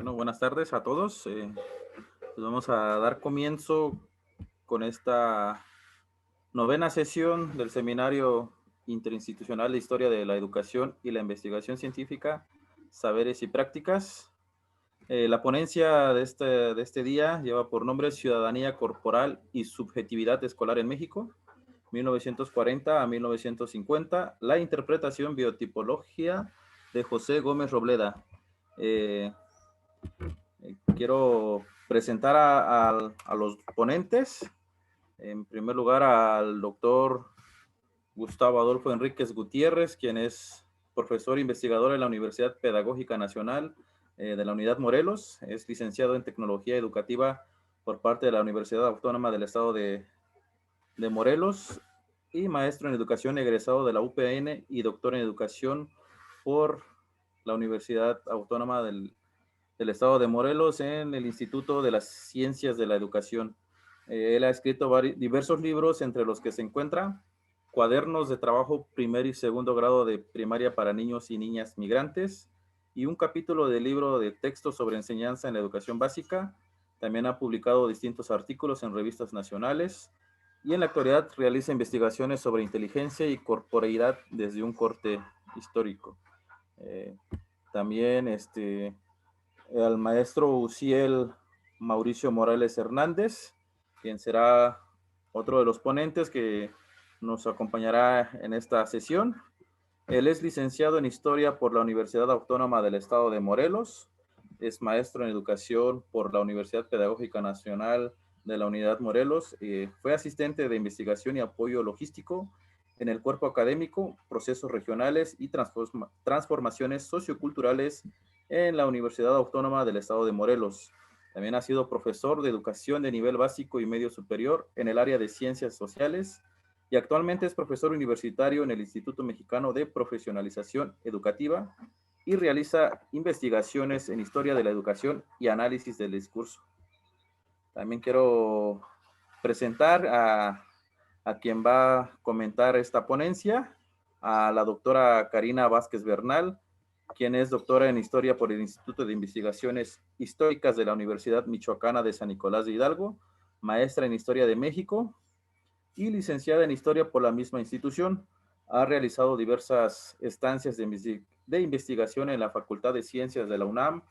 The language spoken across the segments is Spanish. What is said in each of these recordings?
Bueno, buenas tardes a todos. Pues vamos a dar comienzo con esta novena sesión del Seminario Interinstitucional de Historia de la Educación y la Investigación Científica, Saberes y Prácticas. La ponencia de este día lleva por nombre Ciudadanía Corporal y Subjetividad Escolar en México, 1940 a 1950, la interpretación biotipología de José Gómez Robleda. Quiero presentar a los ponentes. En primer lugar, al doctor Gustavo Adolfo Enríquez Gutiérrez, quien es profesor e investigador en la Universidad Pedagógica Nacional de la Unidad Morelos. Es licenciado en Tecnología Educativa por parte de la Universidad Autónoma del Estado de Morelos y maestro en Educación egresado de la UPN y doctor en Educación por la Universidad Autónoma del Estado de Morelos en el Instituto de las Ciencias de la Educación. Él ha escrito diversos libros, entre los que se encuentran Cuadernos de Trabajo Primer y Segundo Grado de Primaria para Niños y Niñas Migrantes y un capítulo del libro de texto sobre enseñanza en la educación básica. También ha publicado distintos artículos en revistas nacionales y en la actualidad realiza investigaciones sobre inteligencia y corporeidad desde un corte histórico. También al maestro Uciel Mauricio Morales Hernández, quien será otro de los ponentes que nos acompañará en esta sesión. Él es licenciado en Historia por la Universidad Autónoma del Estado de Morelos, es maestro en Educación por la Universidad Pedagógica Nacional de la Unidad Morelos, fue asistente de investigación y apoyo logístico en el cuerpo académico, procesos regionales y transformaciones socioculturales en la Universidad Autónoma del Estado de Morelos. También ha sido profesor de educación de nivel básico y medio superior en el área de ciencias sociales y actualmente es profesor universitario en el Instituto Mexicano de Profesionalización Educativa y realiza investigaciones en historia de la educación y análisis del discurso. También quiero presentar a quien va a comentar esta ponencia, a la doctora Karina Vázquez Bernal, quien es doctora en Historia por el Instituto de Investigaciones Históricas de la Universidad Michoacana de San Nicolás de Hidalgo, maestra en Historia de México y licenciada en Historia por la misma institución. Ha realizado diversas estancias de investigación en la Facultad de Ciencias de la UNAM,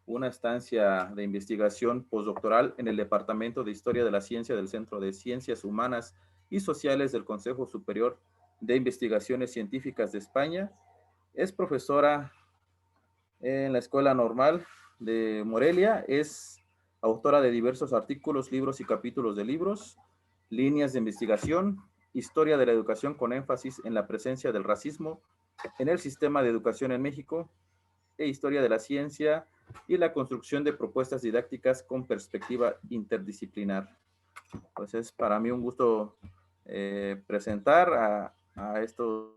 una estancia de investigación postdoctoral en el Departamento de Historia de la Ciencia del Centro de Ciencias Humanas y Sociales del Consejo Superior de Investigaciones Científicas de España. Es profesora en la Escuela Normal de Morelia, es autora de diversos artículos, libros y capítulos de libros, líneas de investigación, historia de la educación con énfasis en la presencia del racismo en el sistema de educación en México, e historia de la ciencia y la construcción de propuestas didácticas con perspectiva interdisciplinar. Pues es para mí un gusto presentar a estos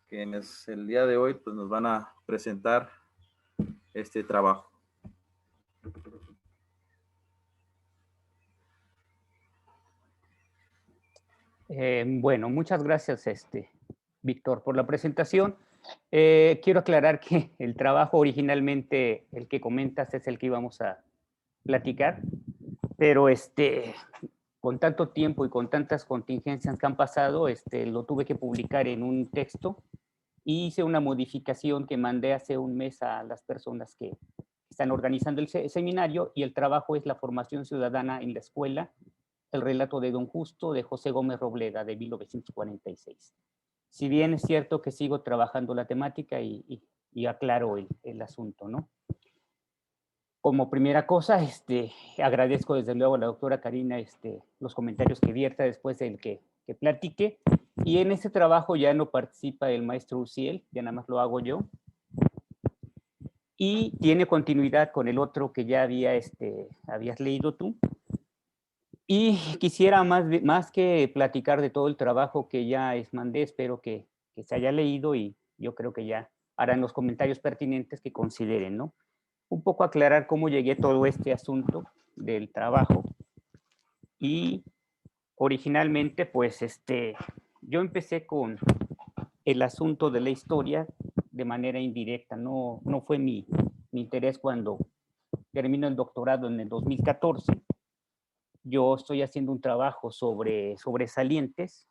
quienes el día de hoy pues, nos van a presentar este trabajo. Bueno, muchas gracias, Víctor, por la presentación. Quiero aclarar que el trabajo originalmente, el que comentas, es el que íbamos a platicar, pero con tanto tiempo y con tantas contingencias que han pasado, lo tuve que publicar en un texto y hice una modificación que mandé hace un mes a las personas que están organizando el seminario, y el trabajo es la formación ciudadana en la escuela, el relato de Don Justo, de José Gómez Robleda, de 1946. Si bien es cierto que sigo trabajando la temática y aclaro el asunto, ¿no? Como primera cosa, agradezco desde luego a la doctora Karina los comentarios que vierta después del que platique. Y en este trabajo ya no participa el maestro Uciel, ya nada más lo hago yo. Y tiene continuidad con el otro que ya habías leído tú. Y quisiera más que platicar de todo el trabajo que ya mandé, espero que se haya leído, y yo creo que ya harán los comentarios pertinentes que consideren, ¿no? Un poco aclarar cómo llegué a todo este asunto del trabajo. Y originalmente, pues, yo empecé con el asunto de la historia de manera indirecta, no fue mi mi interés cuando termino el doctorado en el 2014. Yo estoy haciendo un trabajo sobre sobresalientes,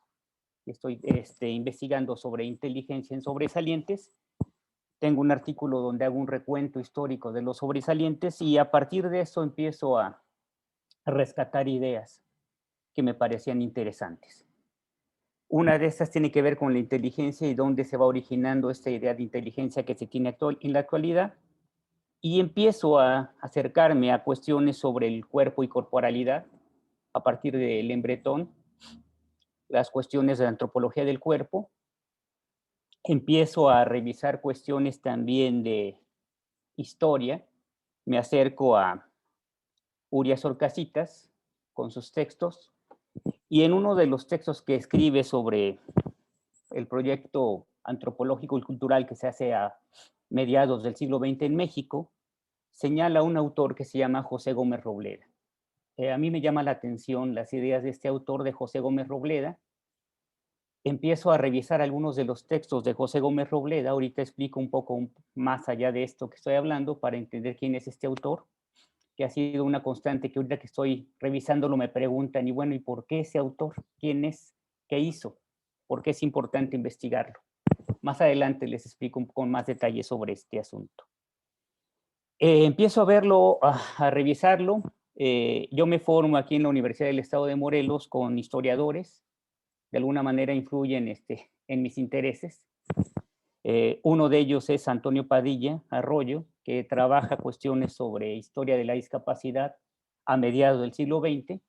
estoy investigando sobre inteligencia en sobresalientes. Tengo un artículo donde hago un recuento histórico de los sobresalientes y a partir de eso empiezo a rescatar ideas que me parecían interesantes. Una de estas tiene que ver con la inteligencia y dónde se va originando esta idea de inteligencia que se tiene en la actualidad. Y empiezo a acercarme a cuestiones sobre el cuerpo y corporalidad a partir de Lembreton, las cuestiones de la antropología del cuerpo. Empiezo a revisar cuestiones también de historia. Me acerco a Urias Orcasitas con sus textos. Y en uno de los textos que escribe sobre el proyecto antropológico y cultural que se hace a mediados del siglo XX en México, señala un autor que se llama José Gómez Robleda. A mí me llama la atención las ideas de este autor, de José Gómez Robleda. Empiezo a revisar algunos de los textos de José Gómez Robleda. Ahorita explico un poco más allá de esto que estoy hablando para entender quién es este autor, que ha sido una constante que ahorita que estoy revisándolo me preguntan, y bueno, ¿y por qué ese autor? ¿Quién es? ¿Qué hizo? ¿Por qué es importante investigarlo? Más adelante les explico con más detalle sobre este asunto. Empiezo a verlo, a revisarlo. Yo me formo aquí en la Universidad del Estado de Morelos con historiadores. De alguna manera influyen en mis intereses. Uno de ellos es Antonio Padilla Arroyo, que trabaja cuestiones sobre historia de la discapacidad a mediados del siglo XX.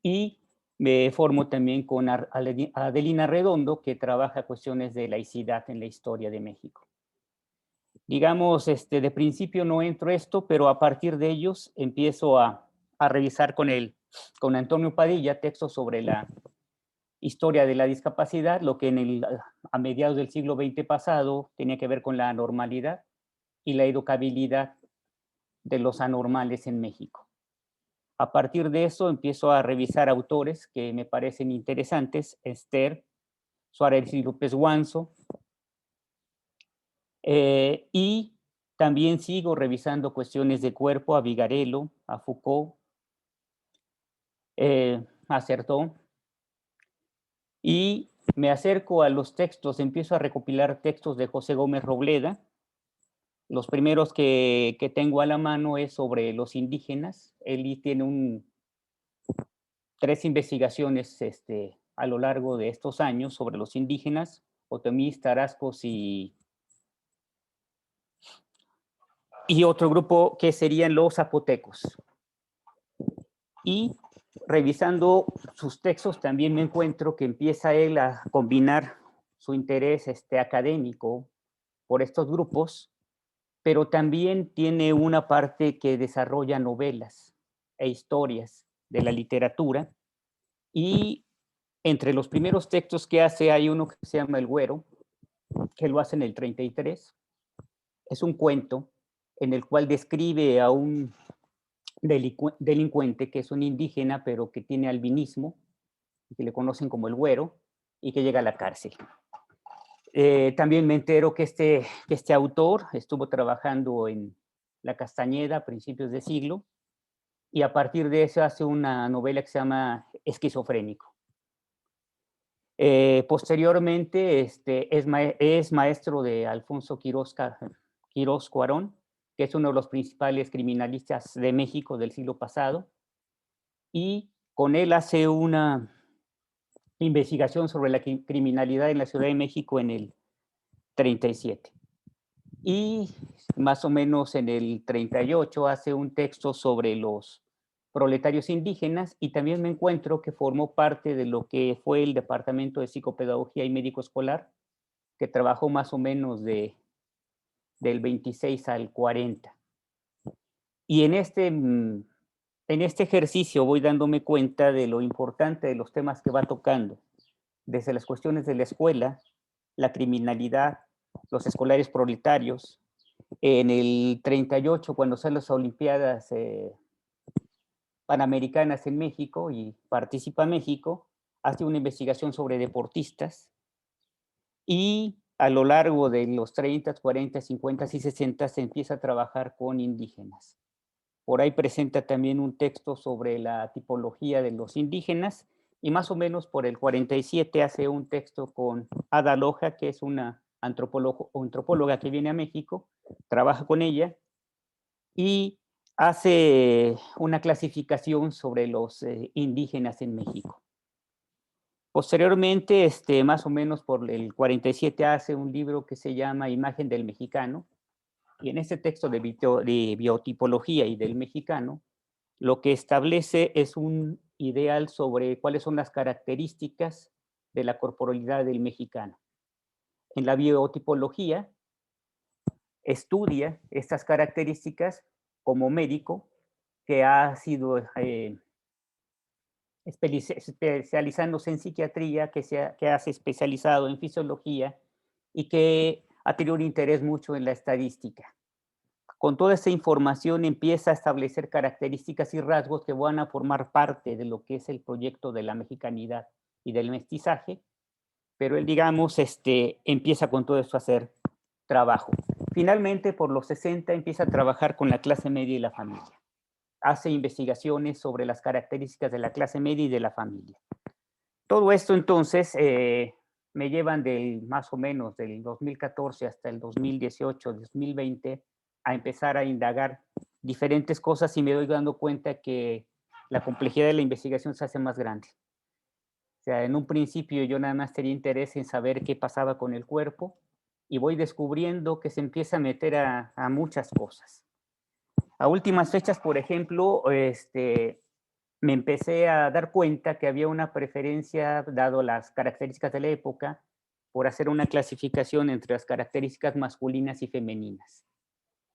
Y me formo también con Adelina Redondo, que trabaja cuestiones de laicidad en la historia de México. Digamos, de principio no entro esto, pero a partir de ellos empiezo a revisar con Antonio Padilla textos sobre la historia de la discapacidad, lo que a mediados del siglo XX pasado tenía que ver con la anormalidad y la educabilidad de los anormales en México. A partir de eso empiezo a revisar autores que me parecen interesantes, Esther, Suárez y López Guanzo, y también sigo revisando cuestiones de cuerpo a Vigarello, a Foucault, a Certeau, y me acerco a los textos, empiezo a recopilar textos de José Gómez Robleda. Los primeros que tengo a la mano es sobre los indígenas. Él tiene 3 investigaciones a lo largo de estos años sobre los indígenas, otomís, tarascos y otro grupo que serían los zapotecos. Y revisando sus textos también me encuentro que empieza él a combinar su interés académico por estos grupos, pero también tiene una parte que desarrolla novelas e historias de la literatura. Y entre los primeros textos que hace hay uno que se llama El Güero, que lo hace en el 33. Es un cuento en el cual describe a un delincuente que es un indígena, pero que tiene albinismo, que le conocen como el Güero, y que llega a la cárcel. También me entero que este autor estuvo trabajando en La Castañeda a principios de siglo, y a partir de eso hace una novela que se llama Esquizofrénico. Posteriormente es maestro de Alfonso Quirós Cuarón, que es uno de los principales criminalistas de México del siglo pasado, y con él hace una investigación sobre la criminalidad en la Ciudad de México en el 37. Y más o menos en el 38 hace un texto sobre los proletarios indígenas, y también me encuentro que formó parte de lo que fue el Departamento de Psicopedagogía y Médico Escolar, que trabajó más o menos del 26 al 40. Y en este ejercicio voy dándome cuenta de lo importante de los temas que va tocando, desde las cuestiones de la escuela, la criminalidad, los escolares proletarios. En el 38, cuando son las Olimpiadas Panamericanas en México y participa México, hace una investigación sobre deportistas, y a lo largo de los 30, 40, 50 y 60 se empieza a trabajar con indígenas. Por ahí presenta también un texto sobre la tipología de los indígenas y más o menos por el 47 hace un texto con Ada Loja, que es una antropóloga que viene a México, trabaja con ella y hace una clasificación sobre los indígenas en México. Posteriormente, más o menos por el 47 hace un libro que se llama Imagen del Mexicano, y en este texto de biotipología y del mexicano, lo que establece es un ideal sobre cuáles son las características de la corporalidad del mexicano. En la biotipología estudia estas características como médico que ha sido especializándose en psiquiatría, que ha se especializado en fisiología y que ha tenido un interés mucho en la estadística. Con toda esa información empieza a establecer características y rasgos que van a formar parte de lo que es el proyecto de la mexicanidad y del mestizaje, pero él, digamos, empieza con todo esto a hacer trabajo. Finalmente, por los 60, empieza a trabajar con la clase media y la familia. Hace investigaciones sobre las características de la clase media y de la familia. Todo esto, entonces, me llevan más o menos del 2014 hasta el 2018, 2020, a empezar a indagar diferentes cosas y me doy dando cuenta que la complejidad de la investigación se hace más grande. O sea, en un principio yo nada más tenía interés en saber qué pasaba con el cuerpo y voy descubriendo que se empieza a meter a muchas cosas. A últimas fechas, por ejemplo, me empecé a dar cuenta que había una preferencia, dado las características de la época, por hacer una clasificación entre las características masculinas y femeninas.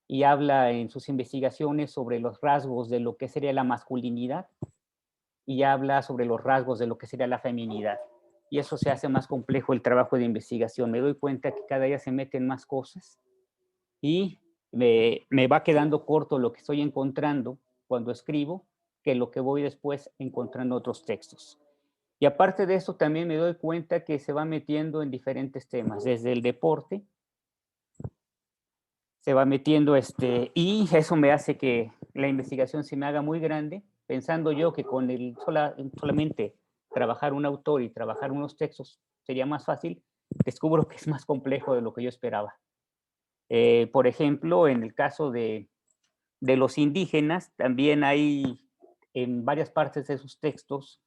Y habla en sus investigaciones sobre los rasgos de lo que sería la masculinidad y habla sobre los rasgos de lo que sería la feminidad. Y eso se hace más complejo el trabajo de investigación. Me doy cuenta que cada día se meten más cosas y me va quedando corto lo que estoy encontrando cuando escribo que lo que voy después encontrando otros textos. Y aparte de eso, también me doy cuenta que se va metiendo en diferentes temas, desde el deporte, se va metiendo, y eso me hace que la investigación se me haga muy grande, pensando yo que con solamente trabajar un autor y trabajar unos textos sería más fácil, descubro que es más complejo de lo que yo esperaba. Por ejemplo, en el caso de los indígenas, también hay en varias partes de sus textos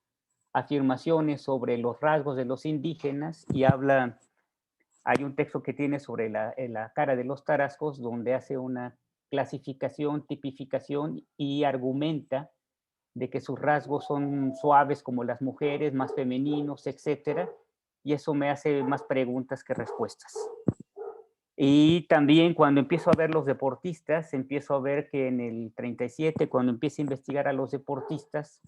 afirmaciones sobre los rasgos de los indígenas y habla, hay un texto que tiene sobre la cara de los tarascos donde hace una clasificación, tipificación y argumenta de que sus rasgos son suaves como las mujeres, más femeninos, etcétera, y eso me hace más preguntas que respuestas. Y también cuando empiezo a ver los deportistas, empiezo a ver que en el 37, cuando empiezo a investigar a los deportistas,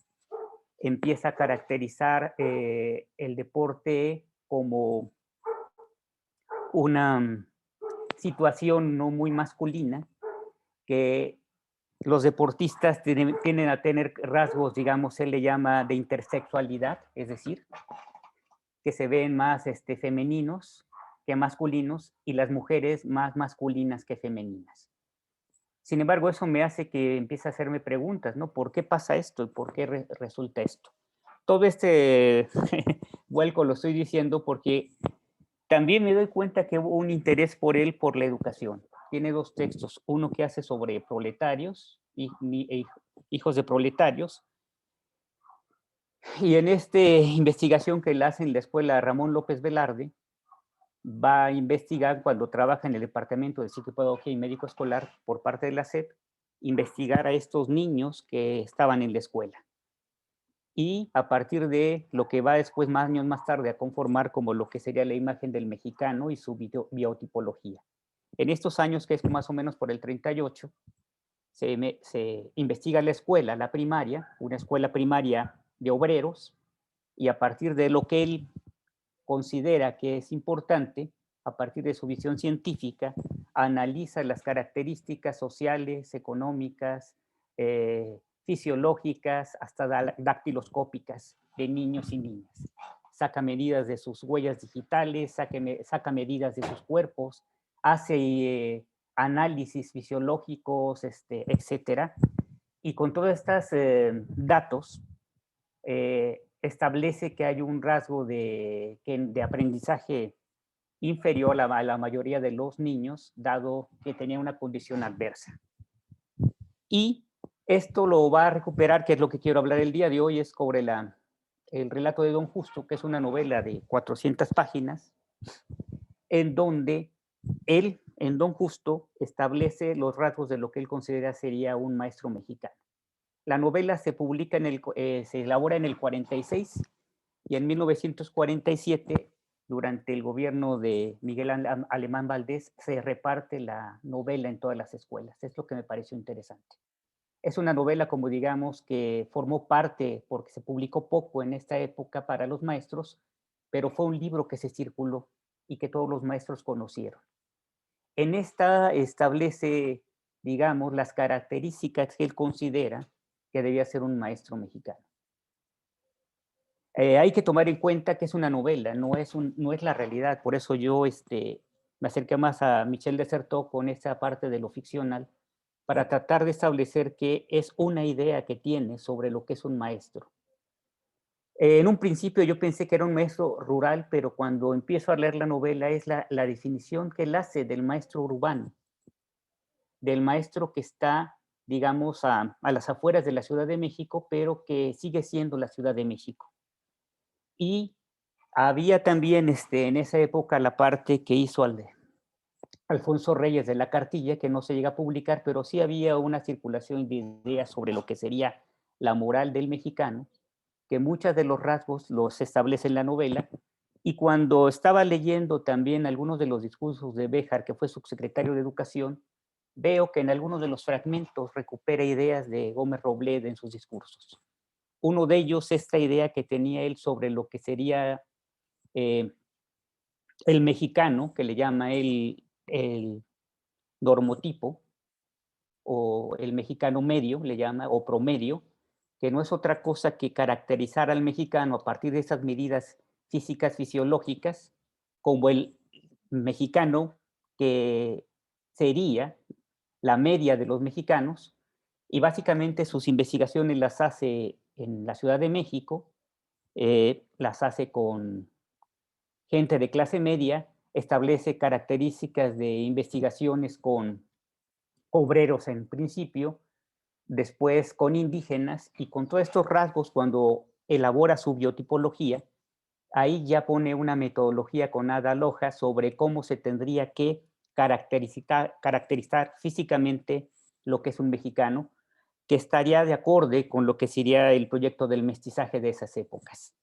empieza a caracterizar el deporte como una situación no muy masculina, que los deportistas tienden a tener rasgos, digamos, él le llama de intersexualidad, es decir, que se ven más femeninos que masculinos y las mujeres más masculinas que femeninas. Sin embargo, eso me hace que empiece a hacerme preguntas, ¿no? ¿Por qué pasa esto y por qué resulta esto? Todo este vuelco lo estoy diciendo porque también me doy cuenta que hubo un interés por él por la educación. Tiene dos textos, uno que hace sobre proletarios, hijos de proletarios, y en esta investigación que le hace en la escuela Ramón López Velarde, va a investigar cuando trabaja en el Departamento de Psicopedagogía y Médico Escolar por parte de la SEP, investigar a estos niños que estaban en la escuela. Y a partir de lo que va después, más años más tarde, a conformar como lo que sería la imagen del mexicano y su biotipología. En estos años, que es más o menos por el 38, se investiga la escuela, la primaria, una escuela primaria de obreros, y a partir de lo que él considera que es importante, a partir de su visión científica, analiza las características sociales, económicas, fisiológicas, hasta dactiloscópicas de niños y niñas. saca medidas de sus huellas digitales, saca medidas de sus cuerpos, hace análisis fisiológicos, etcétera. Y con todos estos datos, establece que hay un rasgo de aprendizaje inferior a la mayoría de los niños, dado que tenía una condición adversa. Y esto lo va a recuperar, que es lo que quiero hablar el día de hoy, es sobre el relato de Don Justo, que es una novela de 400 páginas, en donde él, en Don Justo, establece los rasgos de lo que él considera sería un maestro mexicano. La novela se publica se elabora en el 46 y en 1947, durante el gobierno de Miguel Alemán Valdés, se reparte la novela en todas las escuelas. Es lo que me pareció interesante. Es una novela, como digamos, que formó parte, porque se publicó poco en esta época para los maestros, pero fue un libro que se circuló y que todos los maestros conocieron. En esta establece, digamos, las características que él considera que debía ser un maestro mexicano. Hay que tomar en cuenta que es una novela, no es la realidad. Por eso yo me acerqué más a Michel de Certeau con esa parte de lo ficcional, para tratar de establecer que es una idea que tiene sobre lo que es un maestro. En un principio yo pensé que era un maestro rural, pero cuando empiezo a leer la novela es la definición que él hace del maestro urbano, del maestro que está, digamos, a las afueras de la Ciudad de México, pero que sigue siendo la Ciudad de México. Y había también en esa época la parte que hizo Alfonso Reyes de la Cartilla, que no se llega a publicar, pero sí había una circulación de ideas sobre lo que sería la moral del mexicano, que muchos de los rasgos los establece en la novela. Y cuando estaba leyendo también algunos de los discursos de Béjar, que fue subsecretario de Educación, veo que en algunos de los fragmentos recupera ideas de Gómez Robledo en sus discursos. Uno de ellos, esta idea que tenía él sobre lo que sería el mexicano, que le llama el normotipo, o el mexicano medio, le llama, o promedio, que no es otra cosa que caracterizar al mexicano a partir de esas medidas físicas, fisiológicas, como el mexicano que sería la media de los mexicanos, y básicamente sus investigaciones las hace en la Ciudad de México, las hace con gente de clase media, establece características de investigaciones con obreros en principio, después con indígenas, y con todos estos rasgos, cuando elabora su biotipología, ahí ya pone una metodología con Ada Loja sobre cómo se tendría que caracterizar físicamente lo que es un mexicano, que estaría de acorde con lo que sería el proyecto del mestizaje de esas épocas.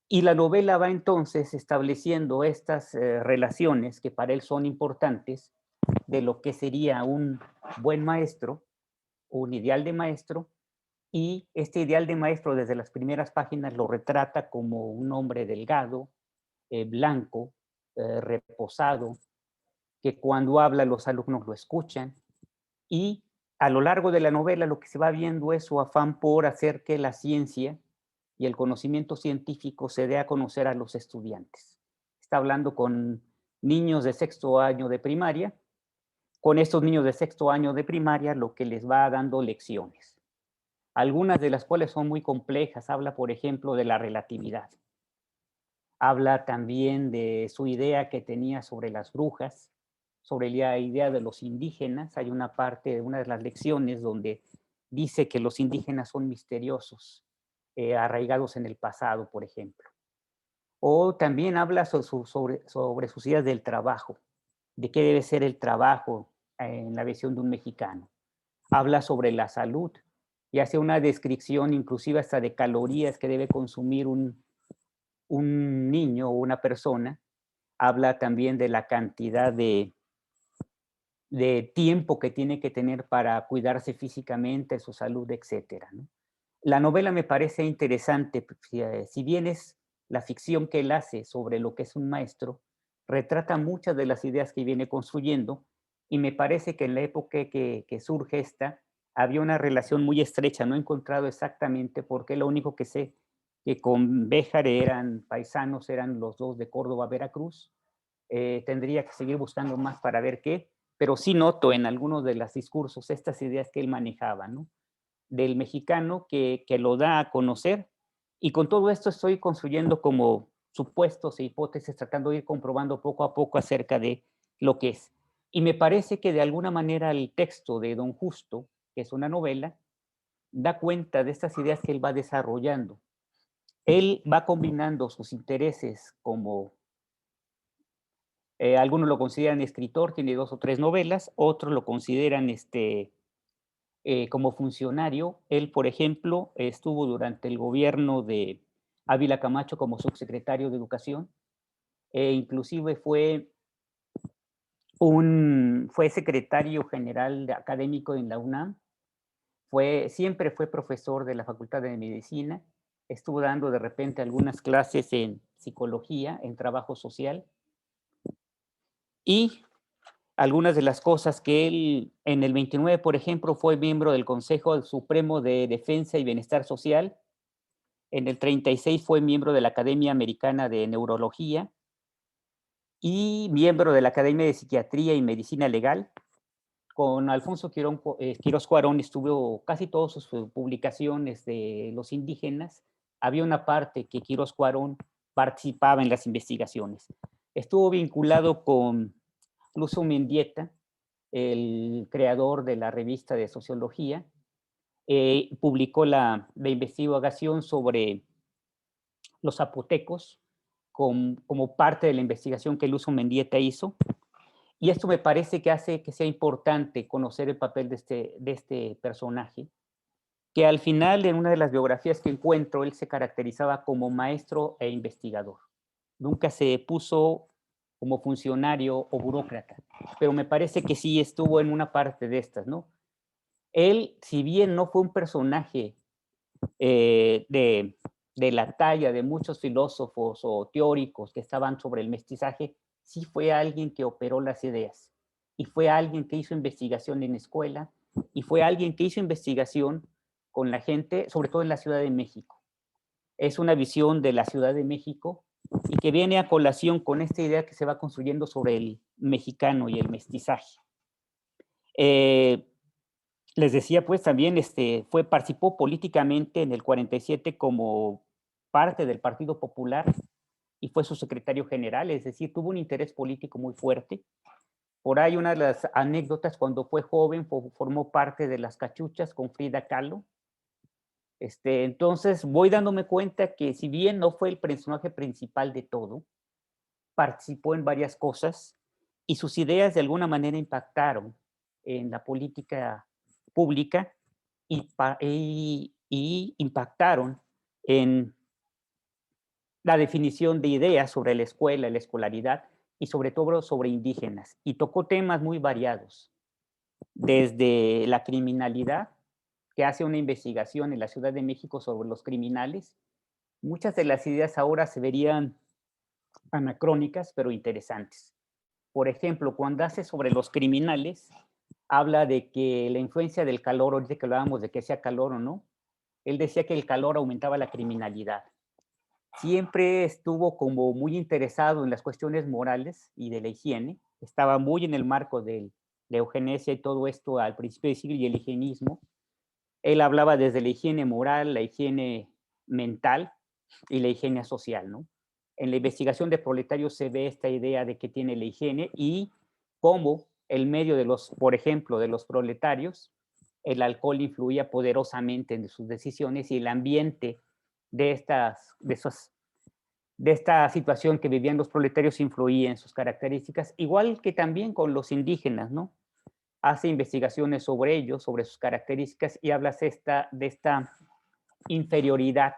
Y la novela va entonces estableciendo estas relaciones que para él son importantes de lo que sería un buen maestro, un ideal de maestro, y este ideal de maestro desde las primeras páginas lo retrata como un hombre delgado, blanco, reposado, que cuando habla los alumnos lo escuchan, y a lo largo de la novela lo que se va viendo es su afán por hacer que la ciencia y el conocimiento científico se dé a conocer a los estudiantes. Está hablando con niños de sexto año de primaria. Con estos niños de sexto año de primaria lo que les va dando lecciones, algunas de las cuales son muy complejas. Habla, por ejemplo, de la relatividad. Habla también de su idea que tenía sobre las brujas, sobre la idea de los indígenas. Hay una parte de una de las lecciones donde dice que los indígenas son misteriosos, arraigados en el pasado, por ejemplo. O también habla sobre sus ideas del trabajo, de qué debe ser el trabajo en la visión de un mexicano. Habla sobre la salud y hace una descripción inclusive hasta de calorías que debe consumir un niño o una persona. Habla también de la cantidad de tiempo que tiene que tener para cuidarse físicamente, su salud, etcétera, ¿no? La novela me parece interesante, si bien es la ficción que él hace sobre lo que es un maestro, retrata muchas de las ideas que viene construyendo, y me parece que en la época que surge esta, había una relación muy estrecha. No he encontrado exactamente por qué, lo único que sé que con Béjar eran paisanos, eran los dos de Córdoba, Veracruz. Tendría que seguir buscando más para ver qué, pero sí noto en algunos de los discursos estas ideas que él manejaba, ¿no? Del mexicano que lo da a conocer, y con todo esto estoy construyendo como supuestos e hipótesis, tratando de ir comprobando poco a poco acerca de lo que es. Y me parece que de alguna manera el texto de Don Justo, que es una novela, da cuenta de estas ideas que él va desarrollando. Él va combinando sus intereses como, algunos lo consideran escritor, tiene 2 o 3 novelas, otros lo consideran, como funcionario. Él, por ejemplo, estuvo durante el gobierno de Ávila Camacho como subsecretario de Educación, inclusive fue secretario general académico en la UNAM, siempre fue profesor de la Facultad de Medicina, estuvo dando de repente algunas clases en psicología, en trabajo social, y algunas de las cosas que él, en el 29, por ejemplo, fue miembro del Consejo Supremo de Defensa y Bienestar Social. En el 36 fue miembro de la Academia Americana de Neurología y miembro de la Academia de Psiquiatría y Medicina Legal. Con Alfonso Quirós Cuarón estuvo casi todas sus publicaciones de los indígenas. Había una parte que Quirós Cuarón participaba en las investigaciones. Estuvo vinculado con Lucio Mendieta, el creador de la revista de Sociología. Publicó la investigación sobre los zapotecos como parte de la investigación que Lucio Mendieta hizo. Y esto me parece que hace que sea importante conocer el papel de este personaje, que al final, en una de las biografías que encuentro, él se caracterizaba como maestro e investigador. Nunca se puso como funcionario o burócrata, pero me parece que sí estuvo en una parte de estas, ¿no? Él, si bien no fue un personaje de la talla de muchos filósofos o teóricos que estaban sobre el mestizaje, sí fue alguien que operó las ideas y fue alguien que hizo investigación en escuela y fue alguien que hizo investigación con la gente, sobre todo en la Ciudad de México. Es una visión de la Ciudad de México y que viene a colación con esta idea que se va construyendo sobre el mexicano y el mestizaje. Eh, Les decía, pues también participó políticamente en el 47 como parte del Partido Popular y fue su secretario general, es decir, tuvo un interés político muy fuerte. Por ahí una de las anécdotas, cuando fue joven, formó parte de las cachuchas con Frida Kahlo. Entonces voy dándome cuenta que si bien no fue el personaje principal de todo, participó en varias cosas y sus ideas de alguna manera impactaron en la política pública y impactaron en la definición de ideas sobre la escuela, la escolaridad y sobre todo sobre indígenas. Y tocó temas muy variados, desde la criminalidad, que hace una investigación en la Ciudad de México sobre los criminales. Muchas de las ideas ahora se verían anacrónicas, pero interesantes. Por ejemplo, cuando hace sobre los criminales, habla de que la influencia del calor, ahorita que hablábamos de que sea calor o no, él decía que el calor aumentaba la criminalidad. Siempre estuvo como muy interesado en las cuestiones morales y de la higiene, estaba muy en el marco de la eugenesia y todo esto al principio del siglo y el higienismo. Él hablaba desde la higiene moral, la higiene mental y la higiene social, ¿no? En la investigación de proletarios se ve esta idea de que tiene la higiene y cómo el medio de los, por ejemplo, de los proletarios, el alcohol influía poderosamente en sus decisiones y el ambiente de, de esta situación que vivían los proletarios influía en sus características, igual que también con los indígenas, ¿no? Hace investigaciones sobre ellos, sobre sus características y habla de esta inferioridad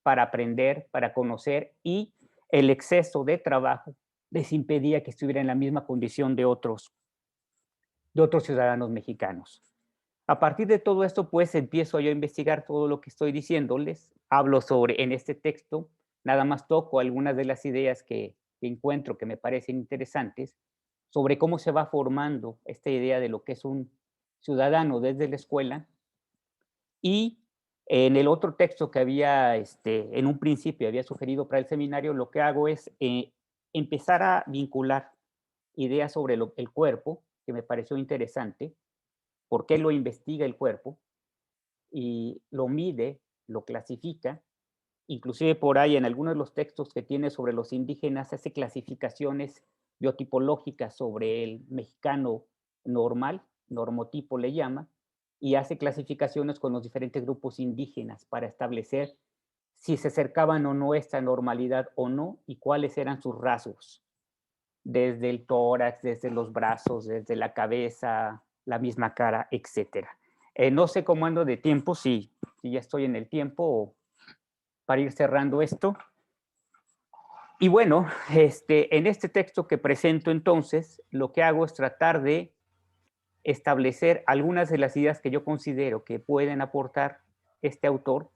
para aprender, para conocer y el exceso de trabajo les impedía que estuvieran en la misma condición de otros ciudadanos mexicanos. A partir de todo esto, pues empiezo yo a investigar todo lo que estoy diciéndoles, hablo sobre, en este texto, nada más toco algunas de las ideas que encuentro que me parecen interesantes, sobre cómo se va formando esta idea de lo que es un ciudadano desde la escuela y En el otro texto que había, en un principio había sugerido para el seminario, lo que hago es empezar a vincular ideas sobre el cuerpo, que me pareció interesante, por qué lo investiga el cuerpo, y lo mide, lo clasifica. Inclusive por ahí en algunos de los textos que tiene sobre los indígenas hace clasificaciones biotipológicas sobre el mexicano normal, normotipo le llama, y hace clasificaciones con los diferentes grupos indígenas para establecer si se acercaban o no a esta normalidad o no y cuáles eran sus rasgos, desde el tórax, desde los brazos, desde la cabeza, la misma cara, etcétera. No sé cómo ando de tiempo, si ya estoy en el tiempo o para ir cerrando esto. Y bueno, en este texto que presento entonces, lo que hago es tratar de establecer algunas de las ideas que yo considero que pueden aportar este autor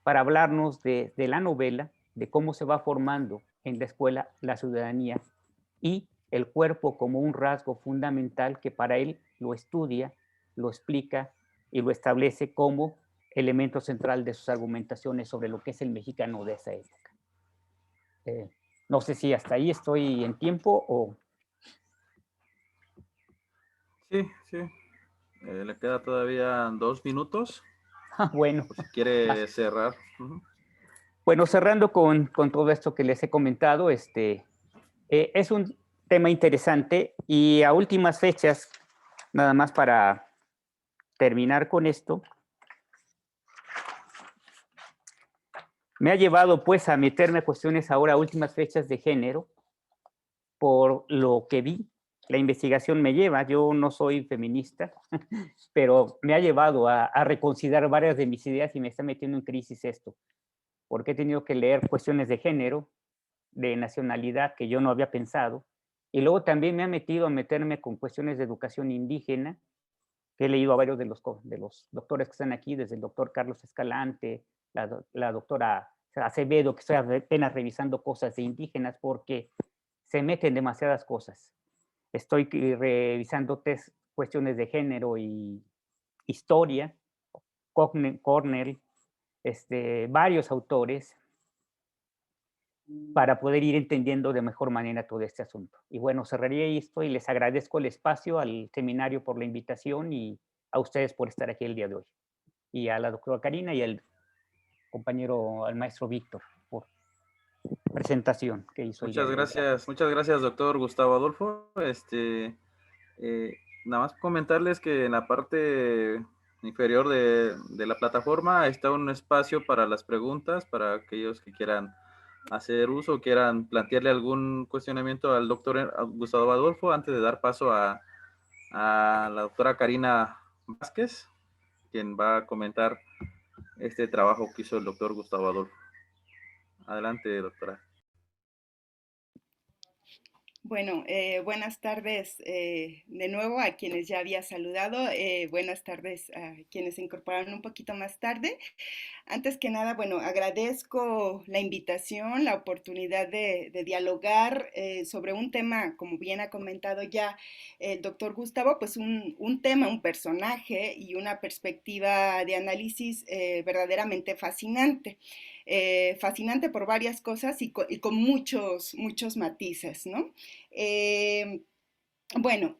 para hablarnos de la novela, de cómo se va formando en la escuela la ciudadanía y el cuerpo como un rasgo fundamental que para él lo estudia, lo explica y lo establece como elemento central de sus argumentaciones sobre lo que es el mexicano de esa época. No sé si hasta ahí estoy en tiempo o... Sí, sí. Le queda todavía 2 minutos. Bueno, Por si quiere cerrar. Uh-huh. bueno, cerrando con todo esto que les he comentado, es un tema interesante y a últimas fechas, nada más para terminar con esto, me ha llevado pues a meterme a cuestiones ahora a últimas fechas de género por lo que vi. La investigación me lleva, yo no soy feminista, pero me ha llevado a reconsiderar varias de mis ideas y me está metiendo en crisis esto, porque he tenido que leer cuestiones de género, de nacionalidad que yo no había pensado, y luego también me ha metido a meterme con cuestiones de educación indígena, que he leído a varios de los doctores que están aquí, desde el doctor Carlos Escalante, la doctora Acevedo, que estoy apenas revisando cosas de indígenas, porque se meten demasiadas cosas. Estoy revisando cuestiones de género y historia, Cornell, varios autores, para poder ir entendiendo de mejor manera todo este asunto. Y bueno, cerraría esto y les agradezco el espacio al seminario por la invitación y a ustedes por estar aquí el día de hoy. Y a la doctora Karina y al compañero, al maestro Víctor, por presentación que hizo el día de hoy. Muchas gracias, doctor Gustavo Adolfo. Nada más comentarles que en la parte inferior de la plataforma está un espacio para las preguntas, para aquellos que quieran hacer uso, quieran plantearle algún cuestionamiento al doctor Gustavo Adolfo antes de dar paso a la doctora Karina Vázquez, quien va a comentar este trabajo que hizo el doctor Gustavo Adolfo. Adelante, doctora. Bueno, buenas tardes de nuevo a quienes ya había saludado. Buenas tardes a quienes se incorporaron un poquito más tarde. Antes que nada, bueno, agradezco la invitación, la oportunidad de dialogar sobre un tema, como bien ha comentado ya el doctor Gustavo, pues un tema, un personaje y una perspectiva de análisis verdaderamente fascinante. Fascinante por varias cosas y con muchos matices, ¿no? Bueno,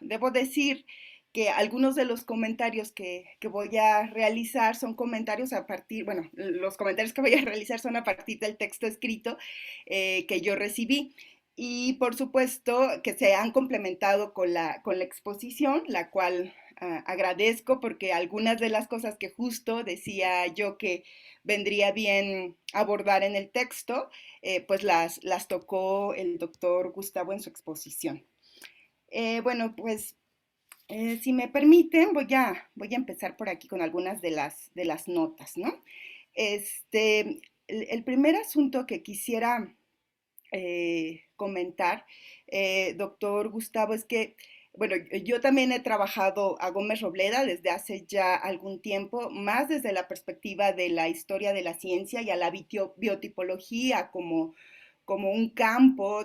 debo decir que algunos de los comentarios que voy a realizar son comentarios a partir, bueno, los comentarios que voy a realizar son a partir del texto escrito que yo recibí. Y por supuesto que se han complementado con la exposición, la cual agradezco porque algunas de las cosas que justo decía yo que vendría bien abordar en el texto, pues las tocó el doctor Gustavo en su exposición. Bueno, pues si me permiten, voy a empezar por aquí con algunas de las notas, ¿no? El primer asunto que quisiera comentar, doctor Gustavo, es que, bueno, yo también he trabajado a Gómez Robleda desde hace ya algún tiempo, más desde la perspectiva de la historia de la ciencia y a la biotipología como un campo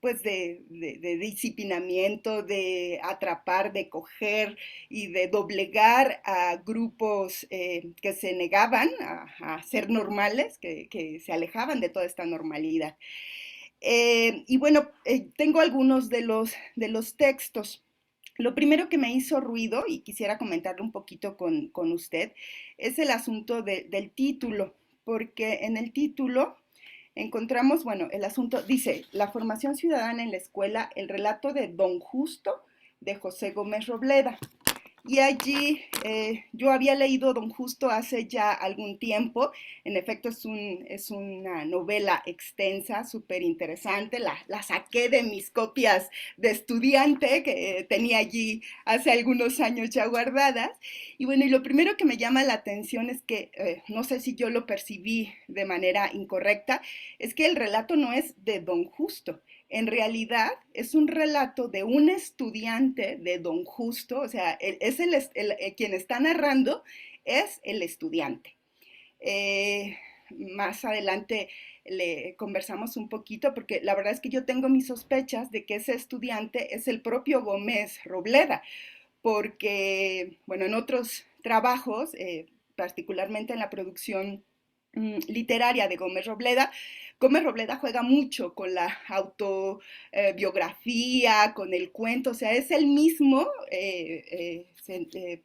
pues de disciplinamiento, de atrapar, de coger y de doblegar a grupos que se negaban a ser normales, que se alejaban de toda esta normalidad. Y bueno, tengo algunos de los textos. Lo primero que me hizo ruido, y quisiera comentarlo un poquito con usted, es el asunto del título, porque en el título encontramos, bueno, el asunto dice, la formación ciudadana en la escuela, el relato de Don Justo, de José Gómez Robleda. Y allí yo había leído Don Justo hace ya algún tiempo. En efecto es una novela extensa, súper interesante. La saqué de mis copias de estudiante que tenía allí hace algunos años ya guardadas. Y bueno, y lo primero que me llama la atención es que, no sé si yo lo percibí de manera incorrecta, es que el relato no es de Don Justo. En realidad es un relato de un estudiante de Don Justo, o sea, quien está narrando es el estudiante. Más adelante le conversamos un poquito porque la verdad es que yo tengo mis sospechas de que ese estudiante es el propio Gómez Robleda, porque, bueno, en otros trabajos, particularmente en la producción literaria de Gómez Robleda juega mucho con la autobiografía, con el cuento, o sea, es el mismo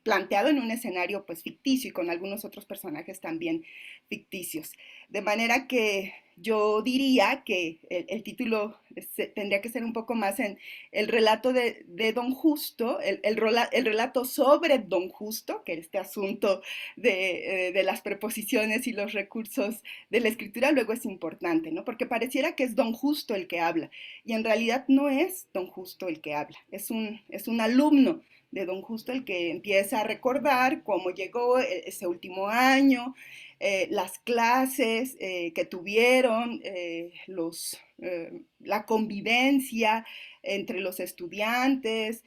planteado en un escenario pues ficticio y con algunos otros personajes también ficticios. De manera que yo diría que el título tendría que ser un poco más en el relato de Don Justo, el relato sobre Don Justo, que este asunto de las preposiciones y los recursos de la escritura luego es importante, ¿no? Porque pareciera que es Don Justo el que habla, y en realidad no es Don Justo el que habla, es un alumno de Don Justo el que empieza a recordar cómo llegó ese último año, las clases que tuvieron, la convivencia entre los estudiantes,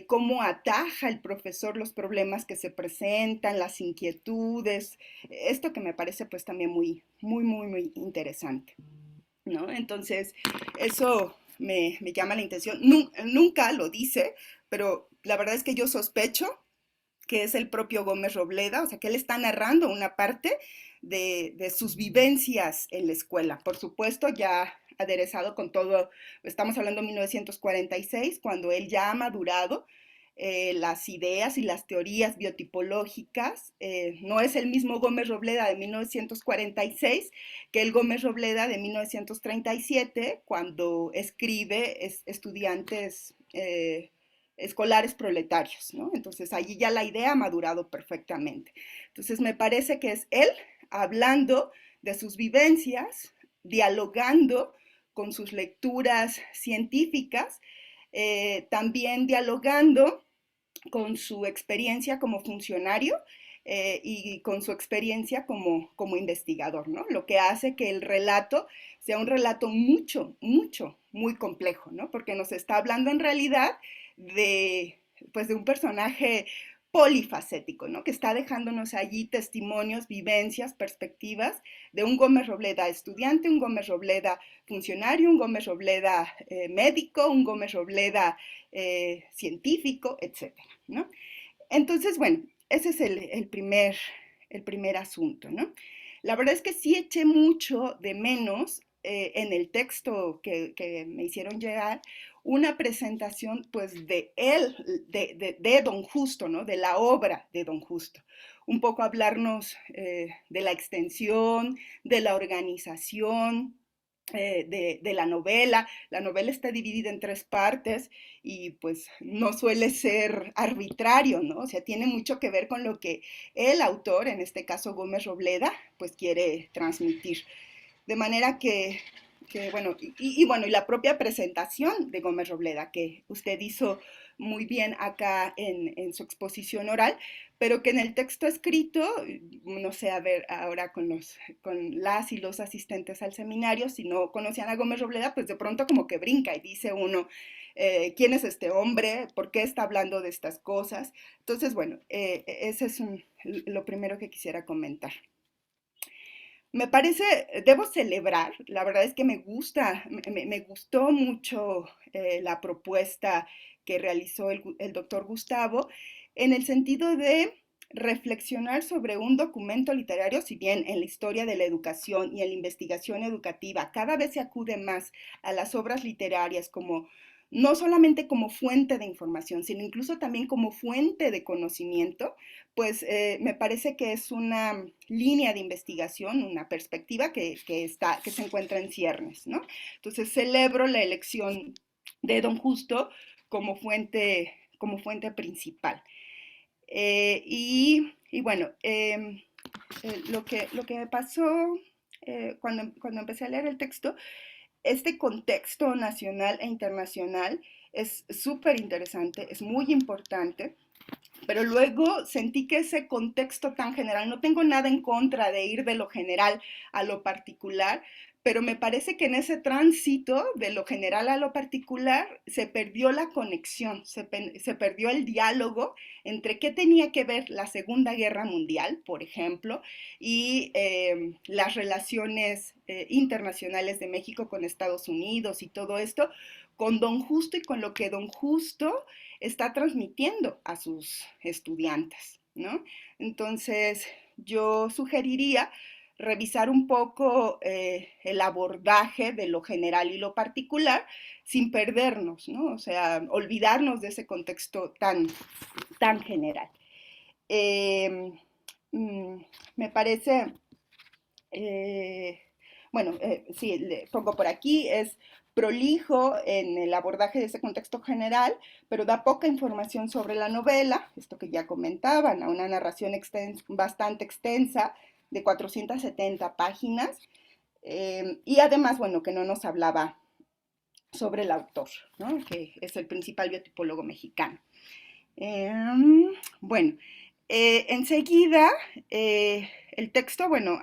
cómo ataja el profesor los problemas que se presentan, las inquietudes, esto que me parece pues también muy interesante, ¿no? Entonces, eso me llama la atención. Nunca lo dice, pero la verdad es que yo sospecho que es el propio Gómez Robleda, o sea, que él está narrando una parte de sus vivencias en la escuela. Por supuesto, ya aderezado con todo, estamos hablando de 1946, cuando él ya ha madurado las ideas y las teorías biotipológicas. No es el mismo Gómez Robleda de 1946 que el Gómez Robleda de 1937, cuando escribe estudiantes escolares proletarios, ¿no? Entonces allí ya la idea ha madurado perfectamente. Entonces me parece que es él hablando de sus vivencias, dialogando con sus lecturas científicas, también dialogando con su experiencia como funcionario y con su experiencia como investigador, ¿no? Lo que hace que el relato sea un relato muy complejo, ¿no? Porque nos está hablando en realidad pues de un personaje polifacético, ¿no? Que está dejándonos allí testimonios, vivencias, perspectivas de un Gómez Robleda estudiante, un Gómez Robleda funcionario, un Gómez Robleda médico, un Gómez Robleda científico, etcétera, ¿no? Entonces, bueno, ese es el primer asunto, ¿no? La verdad es que sí eché mucho de menos en el texto que me hicieron llegar una presentación pues de él, de Don Justo, ¿no? De la obra de Don Justo. Un poco hablarnos de la extensión, de la organización, de la novela. La novela está dividida en 3 partes y pues no suele ser arbitrario, ¿no? O sea, tiene mucho que ver con lo que el autor, en este caso Gómez Robleda, pues quiere transmitir. De manera bueno, bueno, y la propia presentación de Gómez Robleda, que usted hizo muy bien acá en su exposición oral, pero que en el texto escrito, no sé, a ver, ahora con las y los asistentes al seminario, si no conocían a Gómez Robleda, pues de pronto como que brinca y dice uno, ¿quién es este hombre? ¿Por qué está hablando de estas cosas? Entonces, bueno, ese es lo primero que quisiera comentar. Me parece, debo celebrar, la verdad es que me gusta, me gustó mucho la propuesta que realizó el doctor Gustavo en el sentido de reflexionar sobre un documento literario, si bien en la historia de la educación y en la investigación educativa cada vez se acude más a las obras literarias como no solamente como fuente de información, sino incluso también como fuente de conocimiento, pues me parece que es una línea de investigación, una perspectiva que se encuentra en ciernes, ¿no? Entonces celebro la elección de Don Justo como fuente principal. Y bueno, lo que me pasó cuando empecé a leer el texto, este contexto nacional e internacional es súper interesante, es muy importante, pero luego sentí que ese contexto tan general, no tengo nada en contra de ir de lo general a lo particular, pero me parece que en ese tránsito de lo general a lo particular se perdió la conexión, se perdió el diálogo entre qué tenía que ver la Segunda Guerra Mundial, por ejemplo, y las relaciones internacionales de México con Estados Unidos y todo esto, con Don Justo y con lo que Don Justo está transmitiendo a sus estudiantes, ¿no? Entonces, yo sugeriría revisar un poco el abordaje de lo general y lo particular sin perdernos, ¿no? O sea, olvidarnos de ese contexto tan general. Eh, mm, Me parece bueno, sí, le pongo por aquí, es prolijo en el abordaje de ese contexto general, pero da poca información sobre la novela, esto que ya comentaban, a una narración bastante extensa de 470 páginas, y además, bueno, que no nos hablaba sobre el autor, ¿no? Que es el principal biotipólogo mexicano. Eh, bueno, enseguida, el texto, bueno,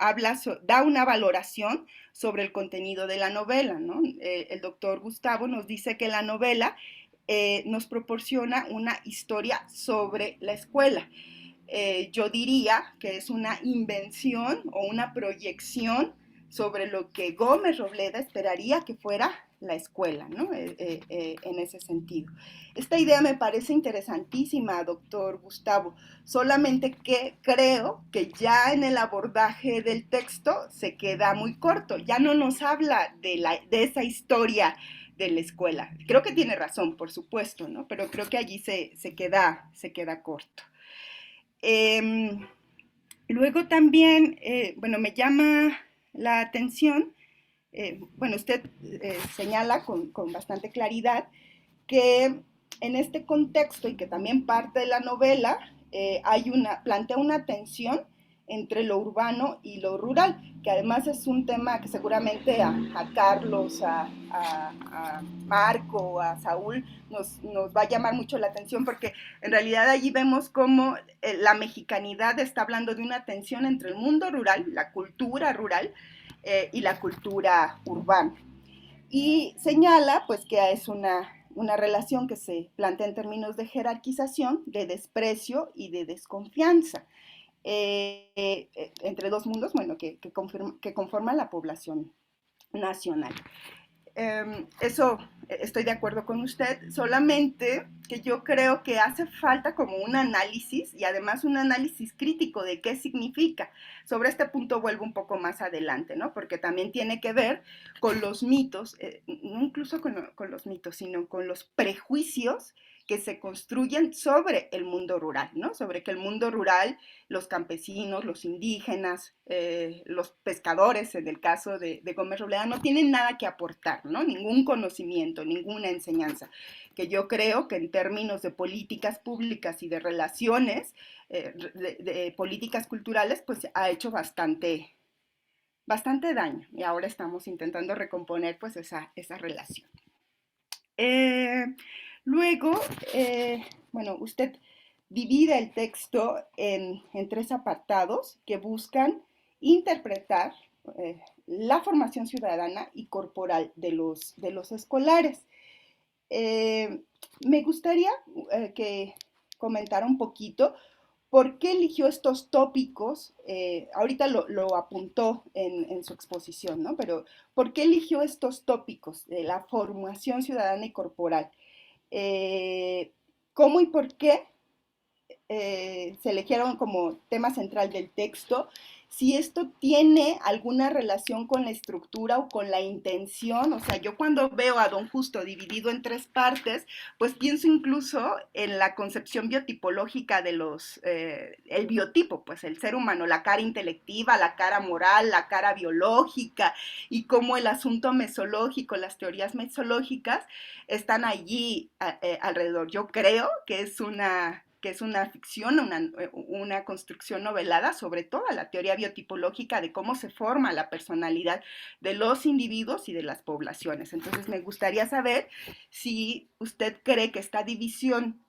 da una valoración sobre el contenido de la novela, ¿no? El doctor Gustavo nos dice que la novela nos proporciona una historia sobre la escuela. Yo diría que es una invención o una proyección sobre lo que Gómez Robleda esperaría que fuera la escuela, ¿no? En ese sentido. Esta idea me parece interesantísima, doctor Gustavo, solamente que creo que ya en el abordaje del texto se queda muy corto, ya no nos habla de esa historia de la escuela. Creo que tiene razón, por supuesto, ¿no? Pero creo que allí se queda corto. Eh, Luego también, bueno, me llama la atención, bueno, usted señala con bastante claridad que en este contexto y que también parte de la novela, plantea una tensión entre lo urbano y lo rural, que además es un tema que seguramente a Carlos, a Marco, a Saúl nos va a llamar mucho la atención, porque en realidad allí vemos cómo la mexicanidad está hablando de una tensión entre el mundo rural, la cultura rural, y la cultura urbana. Y señala pues que es una relación que se plantea en términos de jerarquización, de desprecio y de desconfianza entre dos mundos, bueno, que conforman la población nacional. Eso estoy de acuerdo con usted, solamente que yo creo que hace falta como un análisis y además un análisis crítico de qué significa. Sobre este punto vuelvo un poco más adelante, ¿no? Porque también tiene que ver con los mitos, no incluso con los mitos, sino con los prejuicios que se construyen sobre el mundo rural, ¿no? Sobre que el mundo rural, los campesinos, los indígenas, los pescadores, en el caso de Gómez Robleda, no tienen nada que aportar, ¿no? Ningún conocimiento, ninguna enseñanza, que yo creo que en términos de políticas públicas y de relaciones, de políticas culturales, pues ha hecho bastante daño y ahora estamos intentando recomponer pues esa relación. Luego, bueno, usted divide el texto en tres apartados que buscan interpretar la formación ciudadana y corporal de los escolares. Me gustaría que comentara un poquito ¿por qué eligió estos tópicos? Ahorita lo apuntó en su exposición, ¿no? Pero ¿por qué eligió estos tópicos de la formación ciudadana y corporal? Eh, ¿Cómo y por qué se eligieron como tema central del texto? Si esto tiene alguna relación con la estructura o con la intención. O sea, yo cuando veo a Don Justo dividido en tres partes, pues pienso incluso en la concepción biotipológica de el biotipo, pues el ser humano, la cara intelectiva, la cara moral, la cara biológica, y cómo el asunto mesológico, las teorías mesológicas están allí alrededor. Yo creo que es una ficción, una construcción novelada sobre toda la teoría biotipológica de cómo se forma la personalidad de los individuos y de las poblaciones. Entonces me gustaría saber si usted cree que esta división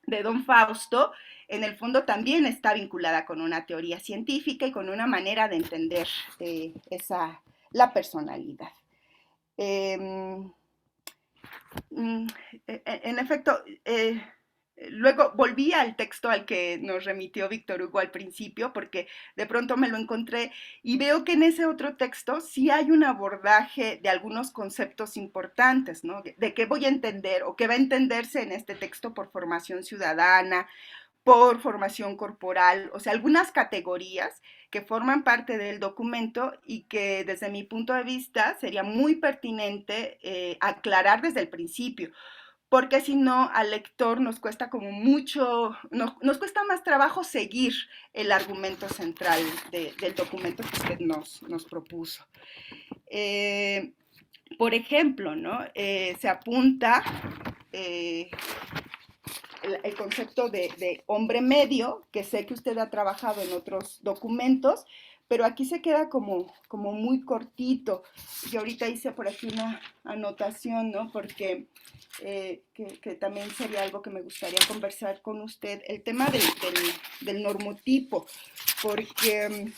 de Don Fausto en el fondo también está vinculada con una teoría científica y con una manera de entender la personalidad. Eh, en efecto, luego volví al texto al que nos remitió Víctor Hugo al principio, porque de pronto me lo encontré y veo que en ese otro texto sí hay un abordaje de algunos conceptos importantes, ¿no? De qué voy a entender o qué va a entenderse en este texto por formación ciudadana, por formación corporal, o sea, algunas categorías que forman parte del documento y que desde mi punto de vista sería muy pertinente aclarar desde el principio, porque si no al lector nos cuesta como mucho, nos cuesta más trabajo seguir el argumento central del documento que usted nos propuso. Por ejemplo, ¿no? Se apunta el concepto de hombre medio, que sé que usted ha trabajado en otros documentos, pero aquí se queda como muy cortito. Yo ahorita hice por aquí una anotación, ¿no? Porque que también sería algo que me gustaría conversar con usted, el tema del normotipo, porque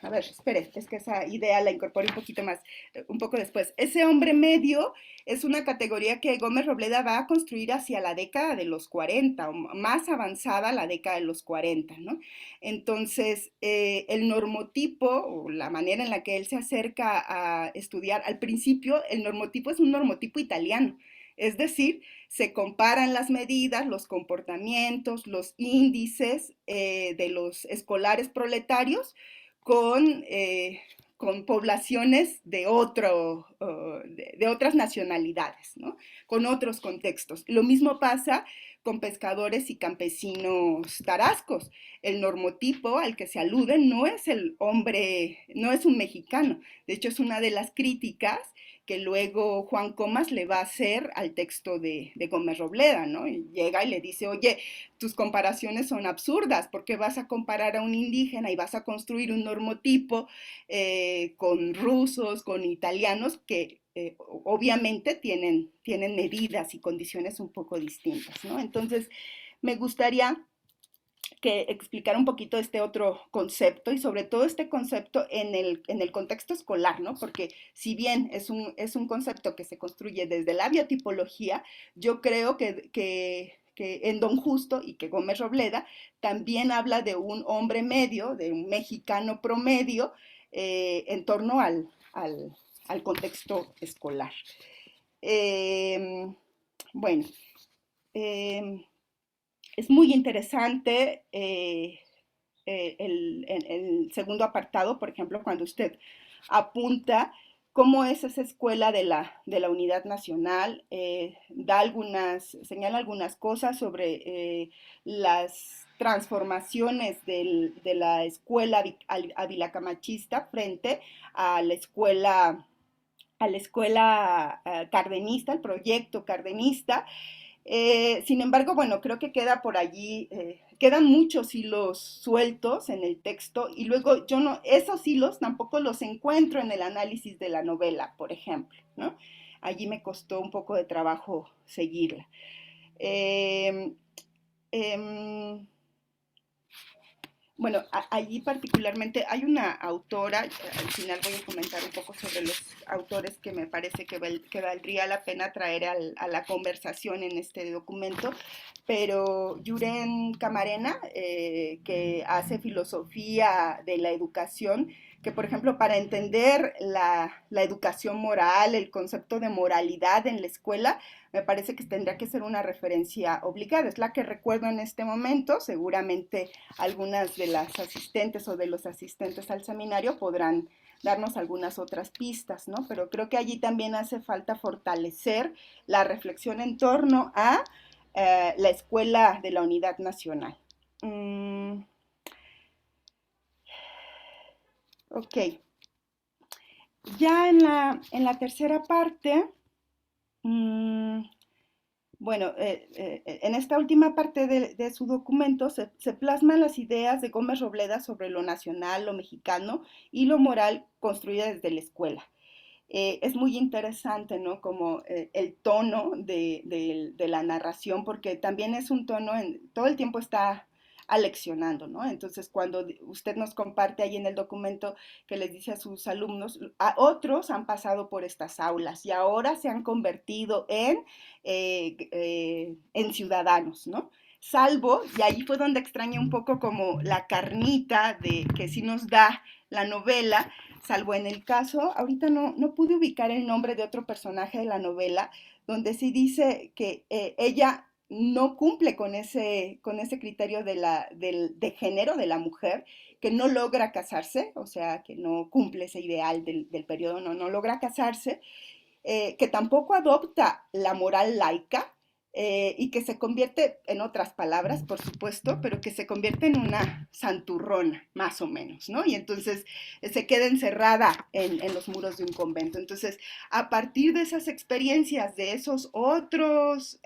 a ver, espere, es que esa idea la incorporé un poquito más, un poco después. Ese hombre medio es una categoría que Gómez Robleda va a construir hacia la década de los 40, o más avanzada la década de los 40, ¿no? Entonces, el normotipo, o la manera en la que él se acerca a estudiar, al principio, el normotipo es un normotipo italiano. Es decir, se comparan las medidas, los comportamientos, los índices de los escolares proletarios con, con poblaciones de otras nacionalidades, ¿no? Con otros contextos. Lo mismo pasa con pescadores y campesinos tarascos. El normotipo al que se alude no es el hombre, no es un mexicano. De hecho, es una de las críticas que luego Juan Comas le va a hacer al texto de Gómez Robleda, ¿no? Y llega y le dice, oye, tus comparaciones son absurdas, ¿por qué vas a comparar a un indígena y vas a construir un normotipo con rusos, con italianos que obviamente tienen medidas y condiciones un poco distintas, ¿no? Entonces, me gustaría que explicara un poquito este otro concepto y sobre todo este concepto en el contexto escolar, ¿no? Porque si bien es un concepto que se construye desde la biotipología, yo creo que en Don Justo y que Gómez Robleda también habla de un hombre medio, de un mexicano promedio, en torno al contexto escolar. Bueno, eh, es muy interesante el segundo apartado, por ejemplo, cuando usted apunta cómo es esa escuela de la unidad nacional, señala algunas cosas sobre las transformaciones de la escuela avilacamachista frente a la escuela cardenista, el proyecto cardenista. Sin embargo, bueno, creo que queda por allí, quedan muchos hilos sueltos en el texto y luego yo no, esos hilos tampoco los encuentro en el análisis de la novela, por ejemplo, ¿no? Allí me costó un poco de trabajo seguirla. Eh, eh, Bueno, allí particularmente hay una autora, al final voy a comentar un poco sobre los autores que me parece que valdría la pena traer a la conversación en este documento, pero Yuren Camarena, que hace filosofía de la educación, que por ejemplo para entender la educación moral, el concepto de moralidad en la escuela, me parece que tendría que ser una referencia obligada. Es la que recuerdo en este momento. Seguramente algunas de las asistentes o de los asistentes al seminario podrán darnos algunas otras pistas, ¿no? Pero creo que allí también hace falta fortalecer la reflexión en torno a la escuela de la unidad nacional. Ok. Ya en la tercera parte, bueno, en esta última parte de su documento se plasman las ideas de Gómez Robleda sobre lo nacional, lo mexicano y lo moral construida desde la escuela. Es muy interesante, ¿no? Como el tono de la narración, porque también es un tono, todo el tiempo está aleccionando, ¿no? Entonces, cuando usted nos comparte ahí en el documento que les dice a sus alumnos, a otros han pasado por estas aulas y ahora se han convertido en ciudadanos, ¿no? Salvo, y ahí fue donde extrañé un poco como la carnita de que sí nos da la novela, salvo en el caso, ahorita no pude ubicar el nombre de otro personaje de la novela, donde sí dice que ella no cumple con ese criterio de género de la mujer, que no logra casarse, o sea, que no cumple ese ideal del periodo, no logra casarse, que tampoco adopta la moral laica, y que se convierte, en otras palabras, por supuesto, pero que se convierte en una santurrona, más o menos, ¿no? Y entonces se queda encerrada en los muros de un convento. Entonces, a partir de esas experiencias de esos otros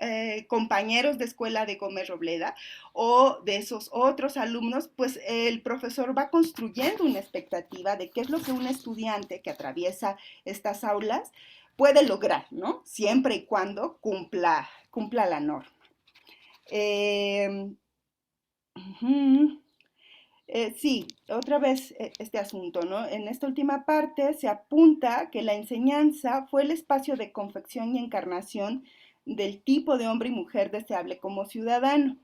compañeros de escuela de Gómez Robleda o de esos otros alumnos, pues el profesor va construyendo una expectativa de qué es lo que un estudiante que atraviesa estas aulas puede lograr, ¿no? Siempre y cuando cumpla la norma. Sí, otra vez este asunto, ¿no? En esta última parte se apunta que la enseñanza fue el espacio de confección y encarnación del tipo de hombre y mujer deseable como ciudadano.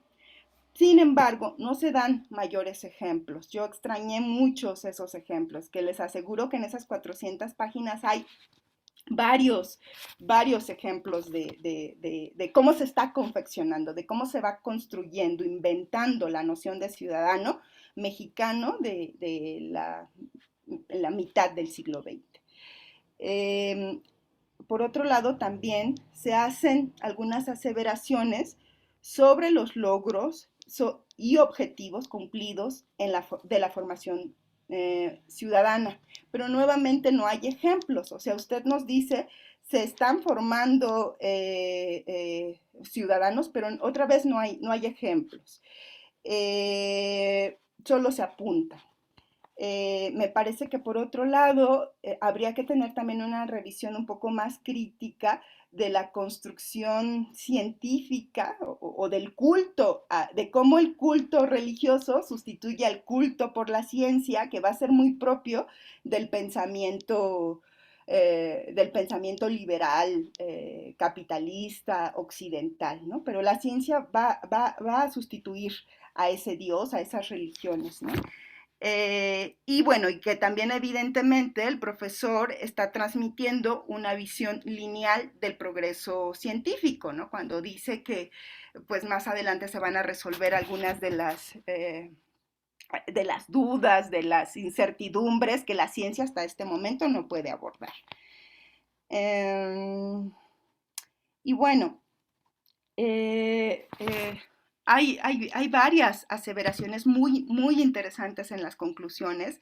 Sin embargo, no se dan mayores ejemplos. Yo extrañé muchos esos ejemplos, que les aseguro que en esas 400 páginas hay varios ejemplos de cómo se está confeccionando, de cómo se va construyendo, inventando la noción de ciudadano mexicano de la mitad del siglo XX. Por otro lado, también se hacen algunas aseveraciones sobre los logros y objetivos cumplidos de la formación ciudadana, pero nuevamente no hay ejemplos. O sea, usted nos dice, se están formando ciudadanos, pero otra vez no hay ejemplos. Solo se apunta. Me parece que por otro lado habría que tener también una revisión un poco más crítica de la construcción científica o del culto, de cómo el culto religioso sustituye al culto por la ciencia, que va a ser muy propio del pensamiento liberal, capitalista, occidental, ¿no? Pero la ciencia va a sustituir a ese Dios, a esas religiones, ¿no? Y bueno, y que también evidentemente el profesor está transmitiendo una visión lineal del progreso científico, ¿no? Cuando dice que pues más adelante se van a resolver algunas de las dudas, de las incertidumbres que la ciencia hasta este momento no puede abordar. Y bueno, hay varias aseveraciones muy interesantes en las conclusiones,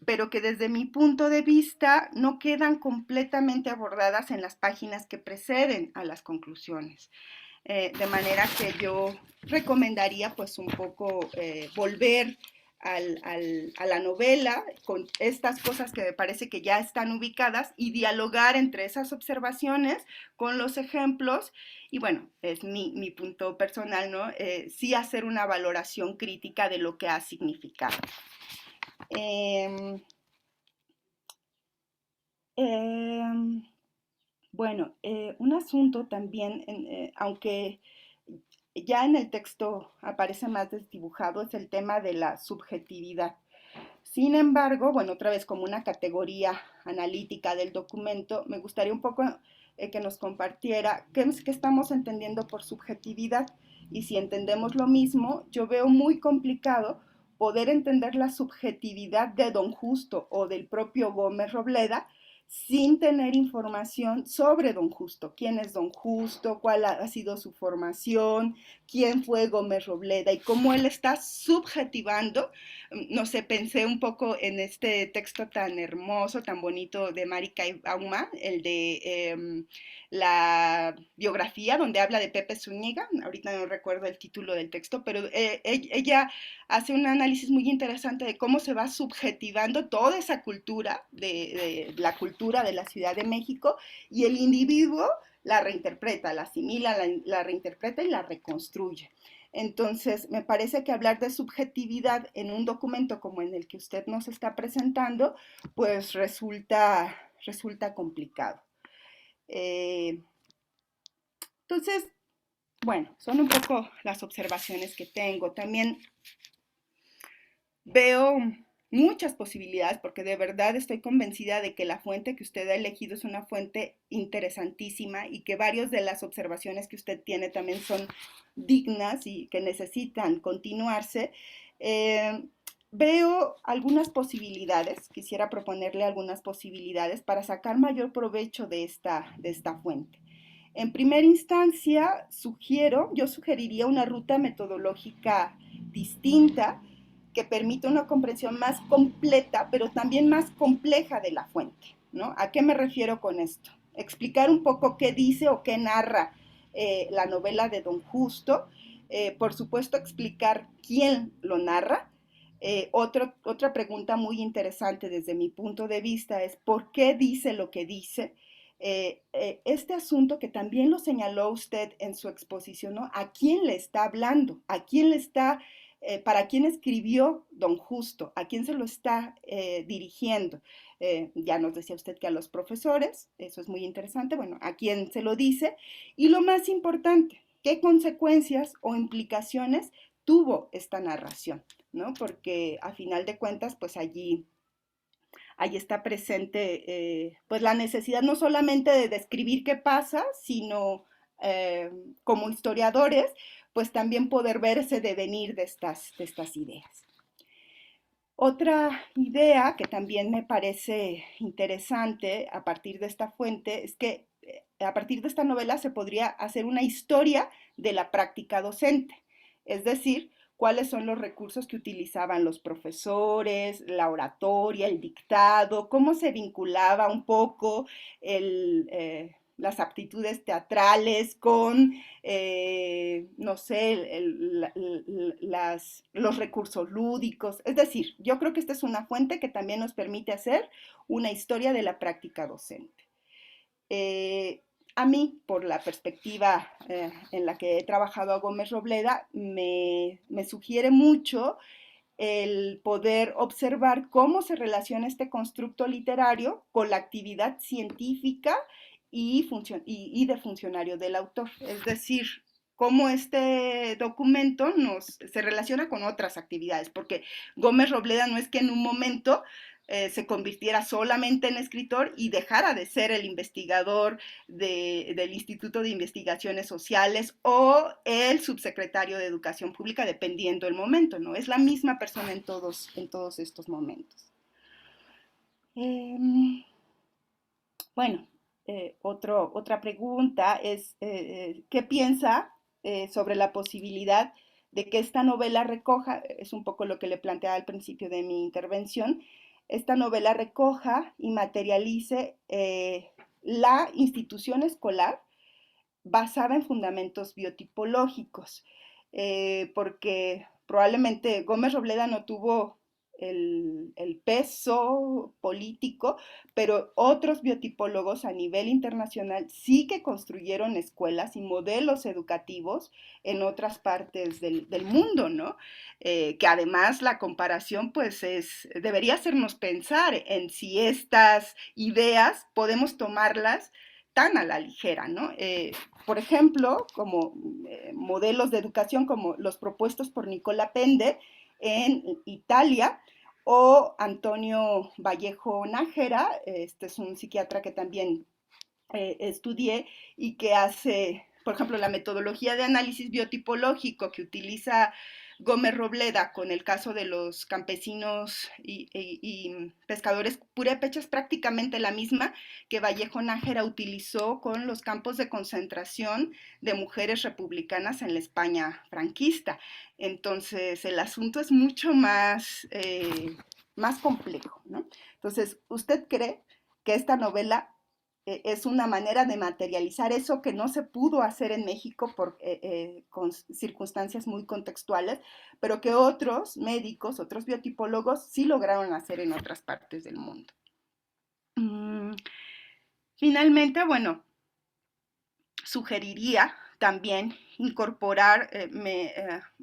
pero que desde mi punto de vista no quedan completamente abordadas en las páginas que preceden a las conclusiones. De manera que yo recomendaría pues un poco volver a la novela con estas cosas que me parece que ya están ubicadas y dialogar entre esas observaciones con los ejemplos y bueno, es mi punto personal, ¿no? Sí hacer una valoración crítica de lo que ha significado. Bueno, un asunto también, aunque ya en el texto aparece más desdibujado, es el tema de la subjetividad. Sin embargo, bueno, otra vez como una categoría analítica del documento, me gustaría un poco que nos compartiera qué estamos entendiendo por subjetividad y si entendemos lo mismo, yo veo muy complicado poder entender la subjetividad de Don Justo o del propio Gómez Robleda sin tener información sobre Don Justo, quién es Don Justo, cuál ha sido su formación, quién fue Gómez Robleda y cómo él está subjetivando. No sé, pensé un poco en este texto tan hermoso, tan bonito de Mari Bauma, el de la biografía, donde habla de Pepe Zúñiga, ahorita no recuerdo el título del texto, pero ella hace un análisis muy interesante de cómo se va subjetivando toda esa cultura, de la cultura de la Ciudad de México, y el individuo la reinterpreta, la asimila, la reinterpreta y la reconstruye. Entonces, me parece que hablar de subjetividad en un documento como en el que usted nos está presentando, pues resulta complicado. Entonces, bueno, son un poco las observaciones que tengo. También veo muchas posibilidades porque de verdad estoy convencida de que la fuente que usted ha elegido es una fuente interesantísima y que varias de las observaciones que usted tiene también son dignas y que necesitan continuarse. Veo algunas posibilidades, quisiera proponerle algunas posibilidades para sacar mayor provecho de esta fuente. En primera instancia, yo sugeriría una ruta metodológica distinta que permita una comprensión más completa, pero también más compleja de la fuente, ¿no? ¿A qué me refiero con esto? Explicar un poco qué dice o qué narra la novela de Don Justo, por supuesto explicar quién lo narra. Otra pregunta muy interesante desde mi punto de vista es ¿por qué dice lo que dice? Este asunto que también lo señaló usted en su exposición, ¿no? ¿A quién le está hablando? ¿A quién le está, para quién escribió Don Justo? ¿A quién se lo está dirigiendo? Ya nos decía usted que a los profesores, eso es muy interesante, bueno, ¿a quién se lo dice? Y lo más importante, ¿qué consecuencias o implicaciones tuvo esta narración? ¿No? Porque a final de cuentas, pues allí está presente pues la necesidad no solamente de describir qué pasa, sino como historiadores, pues también poder ver ese devenir de estas ideas. Otra idea que también me parece interesante a partir de esta fuente es que a partir de esta novela se podría hacer una historia de la práctica docente, es decir, cuáles son los recursos que utilizaban los profesores, la oratoria, el dictado, cómo se vinculaba un poco las aptitudes teatrales con, no sé, los recursos lúdicos. Es decir, yo creo que esta es una fuente que también nos permite hacer una historia de la práctica docente. A mí, por la perspectiva en la que he trabajado a Gómez Robleda, me sugiere mucho el poder observar cómo se relaciona este constructo literario con la actividad científica y de funcionario del autor. Es decir, cómo este documento se relaciona con otras actividades, porque Gómez Robleda no es que en un momento se convirtiera solamente en escritor y dejara de ser el investigador del Instituto de Investigaciones Sociales o el subsecretario de Educación Pública, dependiendo el momento, ¿no? Es la misma persona en todos estos momentos. Bueno, otra pregunta es, ¿qué piensa sobre la posibilidad de que esta novela recoja, es un poco lo que le planteaba al principio de mi intervención, esta novela recoja y materialice la institución escolar basada en fundamentos biotipológicos, porque probablemente Gómez Robleda no tuvo el peso político, pero otros biotipólogos a nivel internacional sí que construyeron escuelas y modelos educativos en otras partes del mundo, ¿no? Que además la comparación pues debería hacernos pensar en si estas ideas podemos tomarlas tan a la ligera, ¿no? Por ejemplo, como modelos de educación como los propuestos por Nicola Pende en Italia, o Antonio Vallejo Nájera, este es un psiquiatra que también estudié y que hace, por ejemplo, la metodología de análisis biotipológico que utiliza Gómez Robleda con el caso de los campesinos y pescadores purépechas es prácticamente la misma que Vallejo Nájera utilizó con los campos de concentración de mujeres republicanas en la España franquista. Entonces, el asunto es mucho más complejo, ¿no? Entonces, ¿usted cree que esta novela es una manera de materializar eso que no se pudo hacer en México con circunstancias muy contextuales, pero que otros médicos, otros biotipólogos sí lograron hacer en otras partes del mundo? Finalmente, bueno, sugeriría también incorporar,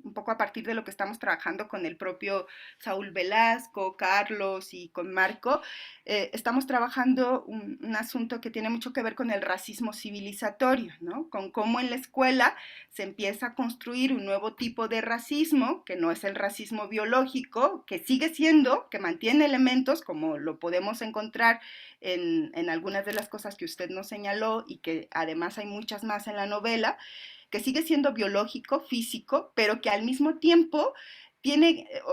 un poco a partir de lo que estamos trabajando con el propio Saúl Velasco, Carlos y con Marco, estamos trabajando un asunto que tiene mucho que ver con el racismo civilizatorio, ¿no? Con cómo en la escuela se empieza a construir un nuevo tipo de racismo, que no es el racismo biológico, que sigue siendo, que mantiene elementos como lo podemos encontrar en algunas de las cosas que usted nos señaló y que además hay muchas más en la novela, que sigue siendo biológico, físico, pero que al mismo tiempo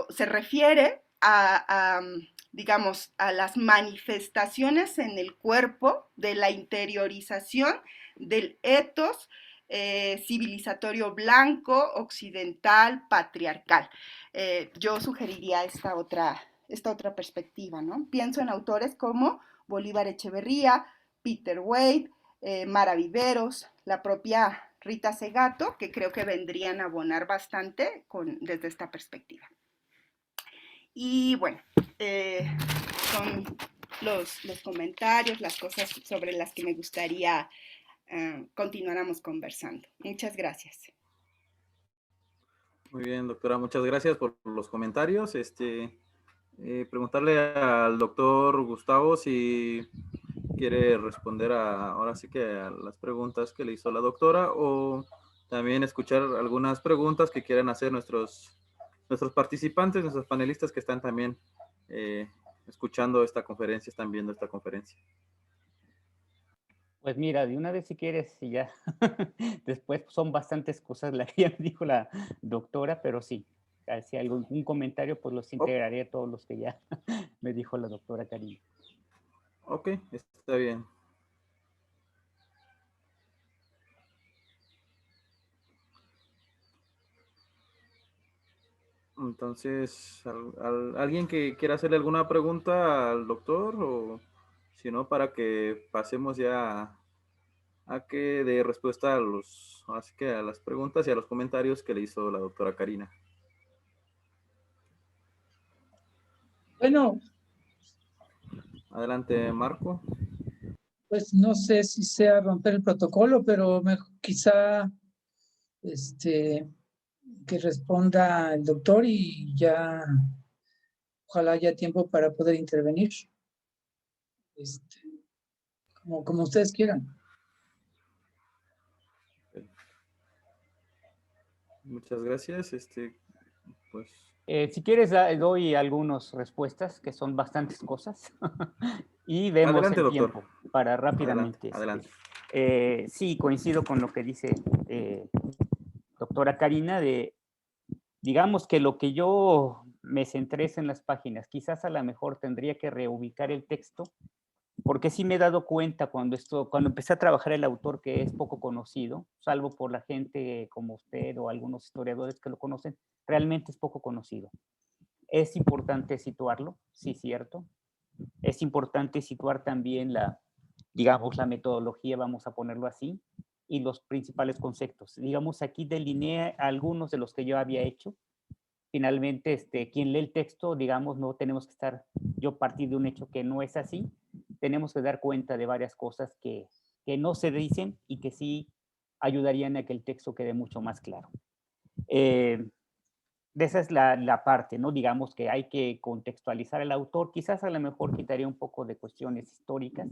se refiere digamos, a las manifestaciones en el cuerpo de la interiorización del etos civilizatorio blanco, occidental, patriarcal. Yo sugeriría esta otra perspectiva, ¿no? Pienso en autores como Bolívar Echeverría, Peter Wade, Mara Viveros, la propia Rita Segato, que creo que vendrían a abonar bastante desde esta perspectiva. Y bueno, son los comentarios, las cosas sobre las que me gustaría continuáramos conversando. Muchas gracias. Muy bien, doctora, muchas gracias por los comentarios. Preguntarle al doctor Gustavo si quiere responder ahora sí que a las preguntas que le hizo la doctora, o también escuchar algunas preguntas que quieran hacer nuestros participantes, nuestros panelistas que están también escuchando esta conferencia, están viendo esta conferencia. Pues mira, de una vez si quieres, y ya después son bastantes cosas las que ya me dijo la doctora, pero sí, si hay algún comentario, pues los integraré a todos los que ya me dijo la doctora Karina. Ok, está bien. Entonces, ¿alguien que quiera hacerle alguna pregunta al doctor? O si no, para que pasemos ya a que dé respuesta así que a las preguntas y a los comentarios que le hizo la doctora Karina. Bueno. Adelante, Marco. Pues no sé si sea romper el protocolo, pero quizá que responda el doctor y ya, ojalá haya tiempo para poder intervenir. Como ustedes quieran. Muchas gracias. Pues. Si quieres, doy algunas respuestas, que son bastantes cosas, y vemos adelante, el doctor. Tiempo para rápidamente. Adelante. Sí, coincido con lo que dice doctora Karina, digamos que lo que yo me centré en las páginas, quizás a lo mejor tendría que reubicar el texto, porque sí me he dado cuenta cuando empecé a trabajar el autor, que es poco conocido, salvo por la gente como usted o algunos historiadores que lo conocen, realmente es poco conocido. Es importante situarlo, sí, cierto. Es importante situar también digamos, la metodología, vamos a ponerlo así, y los principales conceptos. Digamos, aquí delineé algunos de los que yo había hecho, finalmente quien lee el texto, digamos, no tenemos que estar, yo partir de un hecho que no es así, tenemos que dar cuenta de varias cosas que no se dicen y que sí ayudarían a que el texto quede mucho más claro. De esa es la parte, ¿no? Digamos que hay que contextualizar al autor. Quizás a lo mejor quitaría un poco de cuestiones históricas.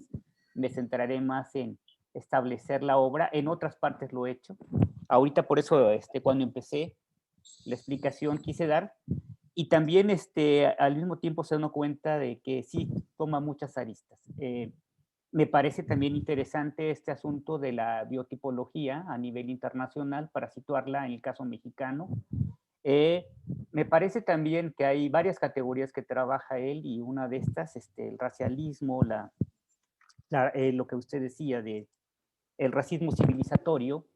Me centraré más en establecer la obra. En otras partes lo he hecho. Ahorita por eso, cuando empecé, la explicación quise dar. Y también al mismo tiempo se da cuenta de que sí toma muchas aristas. Me parece también interesante este asunto de la biotipología a nivel internacional para situarla en el caso mexicano. Me parece también que hay varias categorías que trabaja él y una de estas, el racialismo, lo que usted decía de el racismo civilizatorio.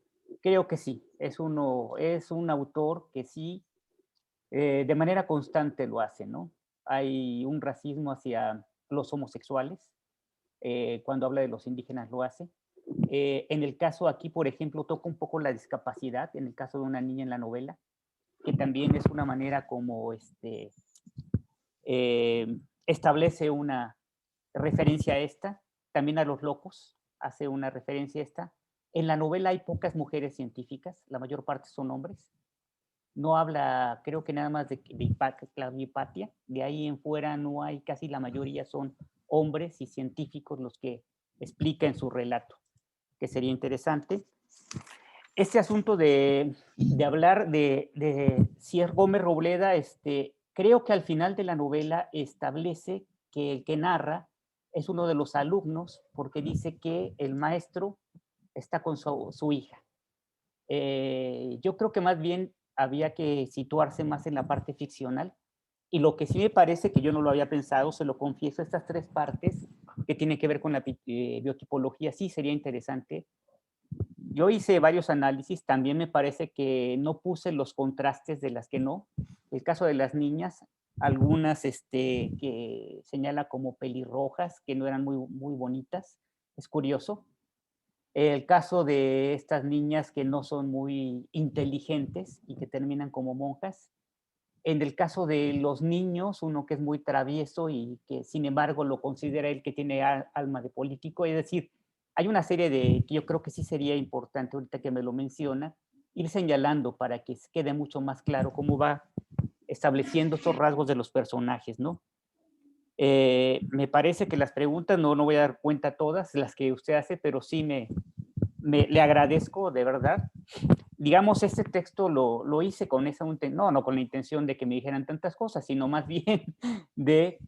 Creo que sí, es un autor que sí, de manera constante lo hace, ¿no? Hay un racismo hacia los homosexuales, cuando habla de los indígenas lo hace. En el caso aquí, por ejemplo, toca un poco la discapacidad, en el caso de una niña en la novela, que también es una manera como establece una referencia a esta, también a los locos, hace una referencia a esta. En la novela hay pocas mujeres científicas, la mayor parte son hombres. No habla, creo que nada más de Claudia Hipatia, de ahí en fuera no hay, casi la mayoría son hombres y científicos los que explica en su relato, que sería interesante. Este asunto de hablar de Sier Gómez Robleda, creo que al final de la novela establece que el que narra es uno de los alumnos, porque dice que el maestro está con su hija. Yo creo que más bien había que situarse más en la parte ficcional, y lo que sí me parece, que yo no lo había pensado, se lo confieso, estas tres partes que tienen que ver con la biotipología, sí sería interesante. Yo hice varios análisis, también me parece que no puse los contrastes de las que no. El caso de las niñas, algunas que señala como pelirrojas, que no eran muy bonitas, es curioso. El caso de estas niñas que no son muy inteligentes y que terminan como monjas. En el caso de los niños, uno que es muy travieso y que sin embargo lo considera el que tiene alma de político, es decir, hay una serie de que yo creo que sí sería importante, ahorita que me lo menciona, ir señalando para que quede mucho más claro cómo va estableciendo esos rasgos de los personajes, ¿no? Me parece que las preguntas, no voy a dar cuenta todas las que usted hace, pero sí le agradezco de verdad. Digamos, este texto lo hice con esa, no con la intención de que me dijeran tantas cosas, sino más bien de,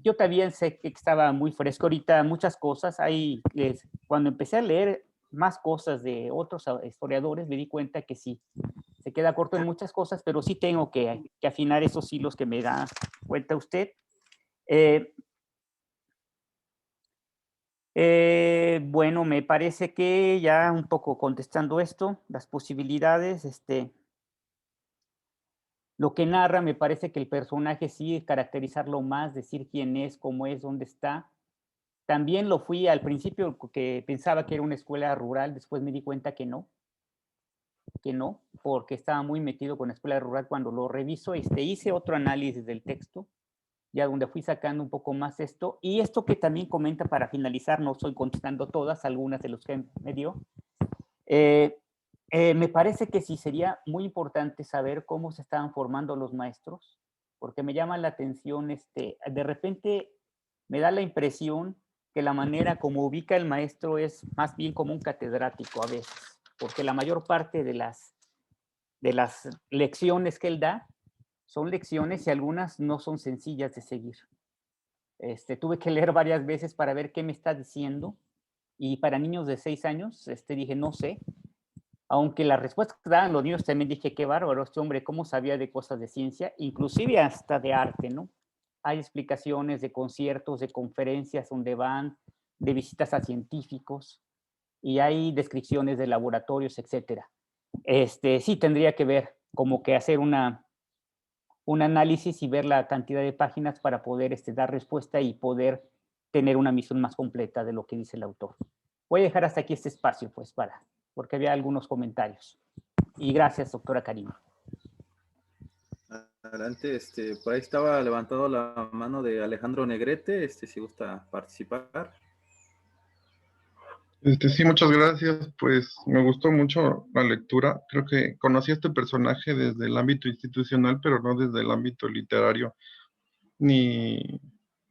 yo también sé que estaba muy fresco ahorita muchas cosas, cuando empecé a leer más cosas de otros historiadores, me di cuenta que sí, se queda corto en muchas cosas, pero sí tengo que afinar esos hilos que me da cuenta usted. Bueno, me parece que ya un poco contestando esto, las posibilidades, lo que narra, me parece que el personaje sí, caracterizarlo más, decir quién es, cómo es, dónde está. También lo fui al principio que pensaba que era una escuela rural, después me di cuenta que no, porque estaba muy metido con la escuela rural. Cuando lo reviso, hice otro análisis del texto, ya donde fui sacando un poco más esto, y esto que también comenta para finalizar, no estoy contestando todas, algunas de los que me dio, me parece que sí sería muy importante saber cómo se estaban formando los maestros, porque me llama la atención, de repente me da la impresión que la manera como ubica el maestro es más bien como un catedrático a veces, porque la mayor parte de las lecciones que él da son lecciones y algunas no son sencillas de seguir. Tuve que leer varias veces para ver qué me está diciendo, y para niños de 6 años dije, no sé, aunque las respuestas que daban los niños también dije, qué bárbaro este hombre, cómo sabía de cosas de ciencia, inclusive hasta de arte, ¿no? Hay explicaciones de conciertos, de conferencias donde van, de visitas a científicos, y hay descripciones de laboratorios, etcétera. Sí tendría que ver, como que hacer un análisis y ver la cantidad de páginas para poder dar respuesta y poder tener una visión más completa de lo que dice el autor. Voy a dejar hasta aquí este espacio, pues, porque había algunos comentarios. Y gracias, doctora Karina. Adelante, por ahí estaba levantado la mano de Alejandro Negrete, si gusta participar. Sí, muchas gracias. Pues me gustó mucho la lectura. Creo que conocí a este personaje desde el ámbito institucional, pero no desde el ámbito literario, ni,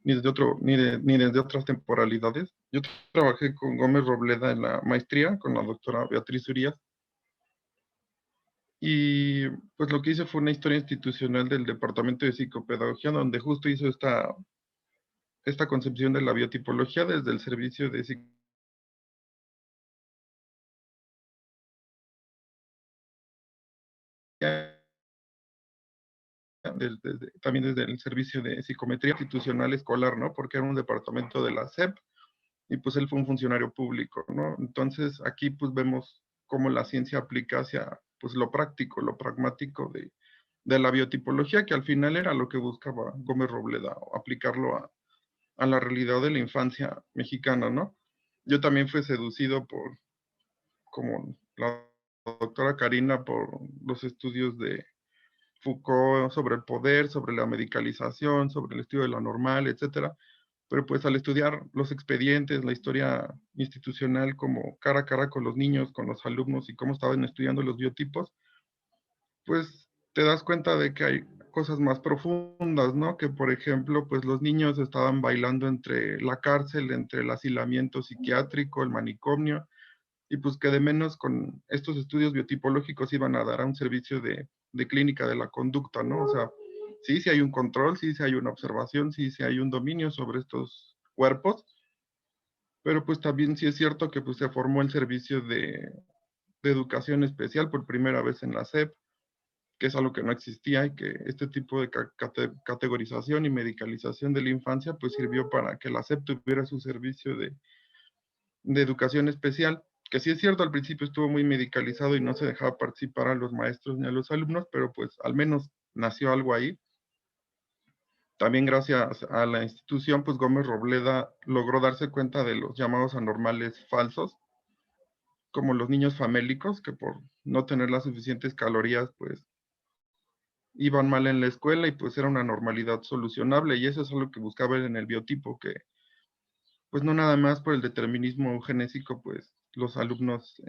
ni desde otras temporalidades. Yo trabajé con Gómez Robleda en la maestría, con la doctora Beatriz Urías, y pues lo que hice fue una historia institucional del Departamento de Psicopedagogía, donde justo hizo esta concepción de la biotipología desde el servicio de psicología, también desde el servicio de psicometría institucional escolar, ¿no? Porque era un departamento de la SEP y pues él fue un funcionario público, ¿no? Entonces aquí pues vemos cómo la ciencia aplica hacia pues lo práctico, lo pragmático de la biotipología, que al final era lo que buscaba Gómez Robleda, aplicarlo a la realidad de la infancia mexicana, ¿no? Yo también fui seducido como la doctora Karina, por los estudios de Foucault sobre el poder, sobre la medicalización, sobre el estudio de lo normal, etcétera. Pero pues al estudiar los expedientes, la historia institucional como cara a cara con los niños, con los alumnos y cómo estaban estudiando los biotipos, pues te das cuenta de que hay cosas más profundas, ¿no? Que por ejemplo, pues los niños estaban bailando entre la cárcel, entre el asilamiento psiquiátrico, el manicomio, y pues que de menos con estos estudios biotipológicos iban a dar a un servicio de clínica de la conducta, ¿no? O sea, sí hay un control, sí hay una observación, sí hay un dominio sobre estos cuerpos, pero pues también sí es cierto que pues se formó el servicio de educación especial por primera vez en la SEP, que es algo que no existía, y que este tipo de categorización y medicalización de la infancia pues sirvió para que la SEP tuviera su servicio de educación especial, que sí es cierto, al principio estuvo muy medicalizado y no se dejaba participar a los maestros ni a los alumnos, pero pues al menos nació algo ahí. También gracias a la institución, pues Gómez Robleda logró darse cuenta de los llamados anormales falsos, como los niños famélicos, que por no tener las suficientes calorías, pues iban mal en la escuela y pues era una normalidad solucionable, y eso es algo que buscaba él en el biotipo, que pues no nada más por el determinismo genético, pues los alumnos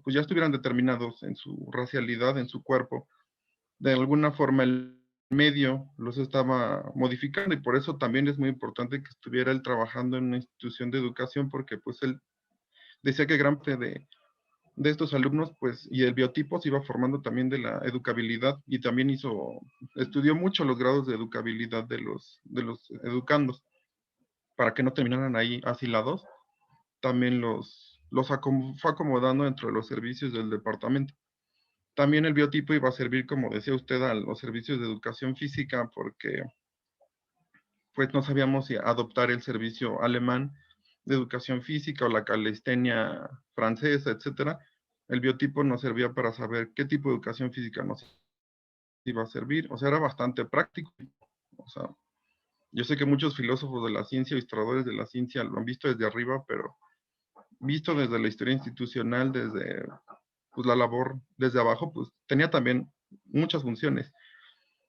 pues ya estuvieran determinados en su racialidad, en su cuerpo. De alguna forma el medio los estaba modificando, y por eso también es muy importante que estuviera él trabajando en una institución de educación, porque pues él decía que gran parte de estos alumnos, pues, y el biotipo se iba formando también de la educabilidad, y también estudió mucho los grados de educabilidad de los educandos, para que no terminaran ahí asilados. También fue acomodando dentro de los servicios del departamento. También el biotipo iba a servir, como decía usted, a los servicios de educación física, porque pues no sabíamos si adoptar el servicio alemán de educación física o la calistenia francesa, etcétera. El biotipo nos servía para saber qué tipo de educación física nos iba a servir. O sea, era bastante práctico. O sea, yo sé que muchos filósofos de la ciencia o historiadores de la ciencia lo han visto desde arriba, pero visto desde la historia institucional, desde pues, la labor desde abajo, pues tenía también muchas funciones.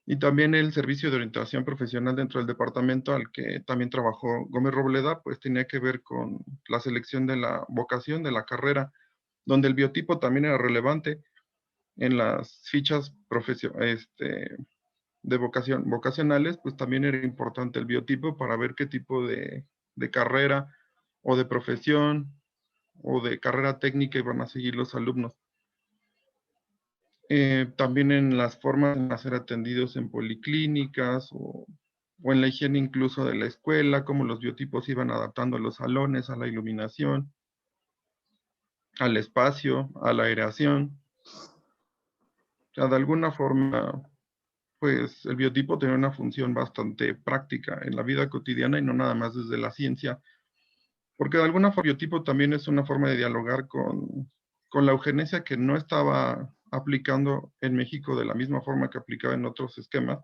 Y también el servicio de orientación profesional dentro del departamento, al que también trabajó Gómez Robleda, pues tenía que ver con la selección de la vocación, de la carrera, donde el biotipo también era relevante en las fichas de vocacionales, pues también era importante el biotipo para ver qué tipo de carrera o de profesión o de carrera técnica iban a seguir los alumnos. También en las formas de ser atendidos en policlínicas o en la higiene incluso de la escuela, cómo los biotipos iban adaptando a los salones, a la iluminación, al espacio, a la aireación. O sea, de alguna forma, pues el biotipo tenía una función bastante práctica en la vida cotidiana y no nada más desde la ciencia, porque de alguna forma el biotipo también es una forma de dialogar con la eugenesia, que no estaba aplicando en México de la misma forma que aplicaba en otros esquemas.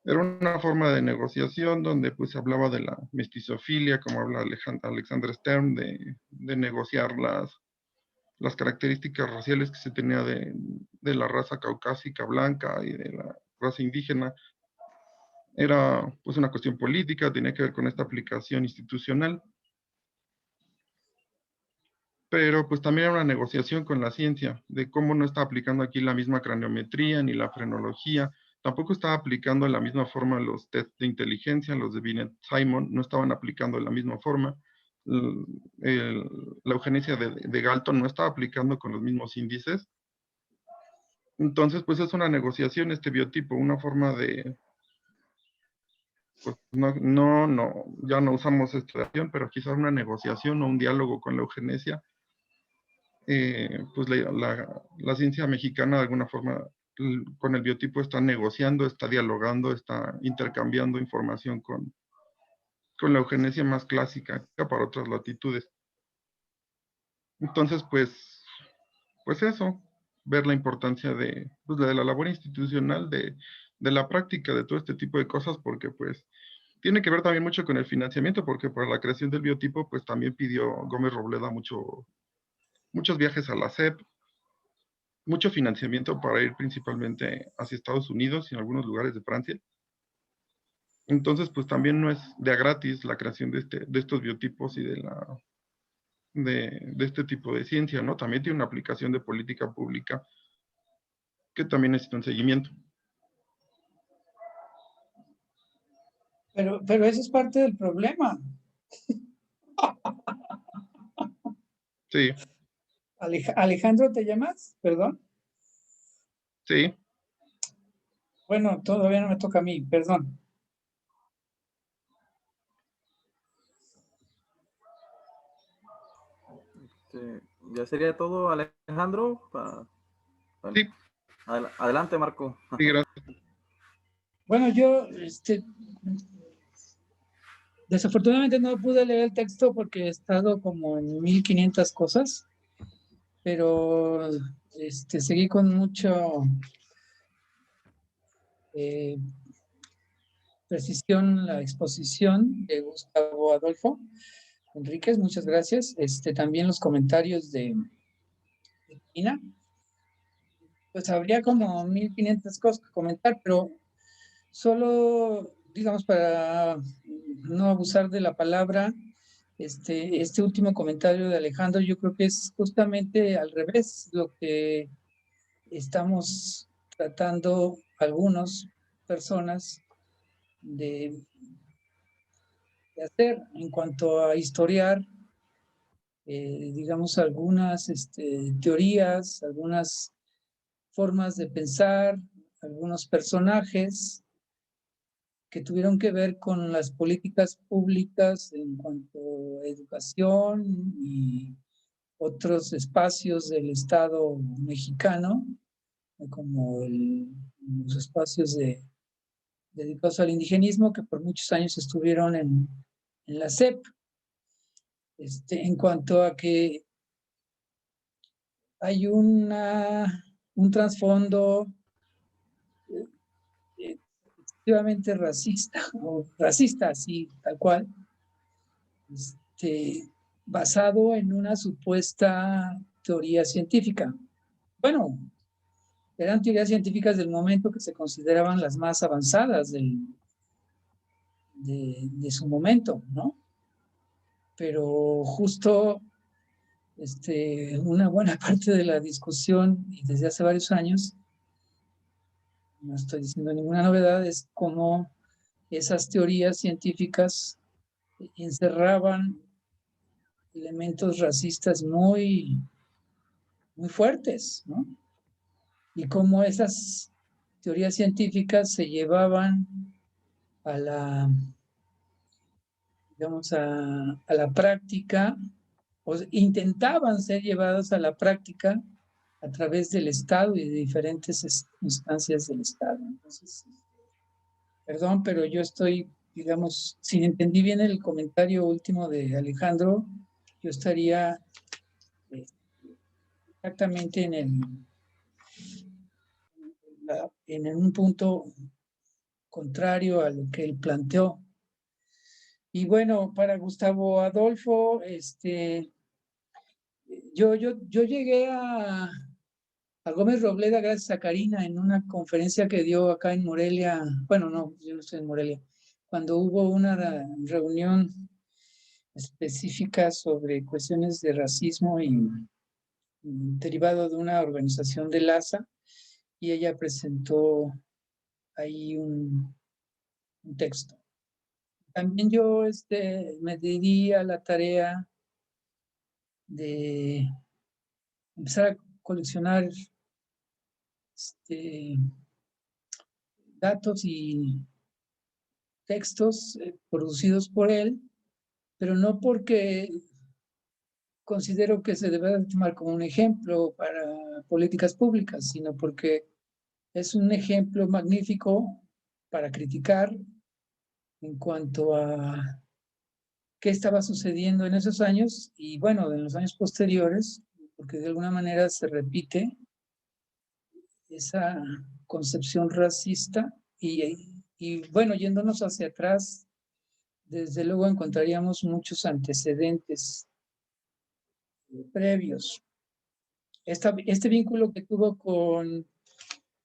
Era una forma de negociación donde pues se hablaba de la mestizofilia, como habla Alexander Stern, de negociar las características raciales que se tenía de la raza caucásica blanca y de la raza indígena. Era pues una cuestión política, tenía que ver con esta aplicación institucional. Pero pues también era una negociación con la ciencia, de cómo no está aplicando aquí la misma craniometría ni la frenología, tampoco estaba aplicando de la misma forma los test de inteligencia, los de Binet-Simon, no estaban aplicando de la misma forma. La eugenesia de Galton no estaba aplicando con los mismos índices. Entonces, pues es una negociación este biotipo, una forma de, pues ya no usamos estudiación, pero quizás una negociación o un diálogo con la eugenesia. Pues la ciencia mexicana de alguna forma con el biotipo está negociando, está dialogando, está intercambiando información con la eugenesia más clásica para otras latitudes. Entonces, pues eso, ver la importancia pues, de la labor institucional, de la práctica de todo este tipo de cosas, porque pues tiene que ver también mucho con el financiamiento, porque para la creación del biotipo, pues también pidió Gómez Robleda muchos viajes a la SEP, mucho financiamiento para ir principalmente hacia Estados Unidos y en algunos lugares de Francia. Entonces, pues también no es de a gratis la creación de estos biotipos y de este tipo de ciencia, ¿no? También tiene una aplicación de política pública que también necesita un seguimiento. Pero eso es parte del problema. Sí. Alejandro, ¿te llamas? Perdón. Sí. Bueno, todavía no me toca a mí, perdón. Ya sería todo, Alejandro. Sí. Adelante, Marco. Sí, gracias. Bueno, yo desafortunadamente no pude leer el texto porque he estado como en 1500 cosas, pero seguí con mucho precisión la exposición de Gustavo Adolfo Enríquez, muchas gracias. También los comentarios de Tina. Pues habría como 1500 cosas que comentar, pero solo, digamos, para no abusar de la palabra, este último comentario de Alejandro, yo creo que es justamente al revés lo que estamos tratando algunas personas de hacer en cuanto a historiar, digamos, algunas teorías, algunas formas de pensar, algunos personajes que tuvieron que ver con las políticas públicas en cuanto a educación y otros espacios del Estado mexicano, como los espacios dedicados al indigenismo, que por muchos años estuvieron en la SEP. En cuanto a que hay un trasfondo efectivamente racista, o racista, así, tal cual, basado en una supuesta teoría científica. Bueno, eran teorías científicas del momento que se consideraban las más avanzadas de su momento, ¿no? Pero justo una buena parte de la discusión, y desde hace varios años, no estoy diciendo ninguna novedad, es cómo esas teorías científicas encerraban elementos racistas muy, muy fuertes, ¿no? Y cómo esas teorías científicas se llevaban a la, digamos, a la práctica, o intentaban ser llevadas a la práctica a través del Estado y de diferentes instancias del Estado. Entonces, perdón, pero yo estoy, digamos, si entendí bien el comentario último de Alejandro, yo estaría exactamente en un punto contrario a lo que él planteó. Y bueno, para Gustavo Adolfo, yo llegué a a Gómez Robleda gracias a Karina en una conferencia que dio acá en Morelia. Bueno, no, yo no estoy en Morelia. Cuando hubo una reunión específica sobre cuestiones de racismo y derivado de una organización de LASA, y ella presentó ahí un texto. También yo me di a la tarea de empezar a coleccionar datos y textos producidos por él, pero no porque considero que se debe tomar como un ejemplo para políticas públicas, sino porque es un ejemplo magnífico para criticar en cuanto a qué estaba sucediendo en esos años y bueno, en los años posteriores, porque de alguna manera se repite esa concepción racista y bueno, yéndonos hacia atrás, desde luego encontraríamos muchos antecedentes previos. Este vínculo que tuvo con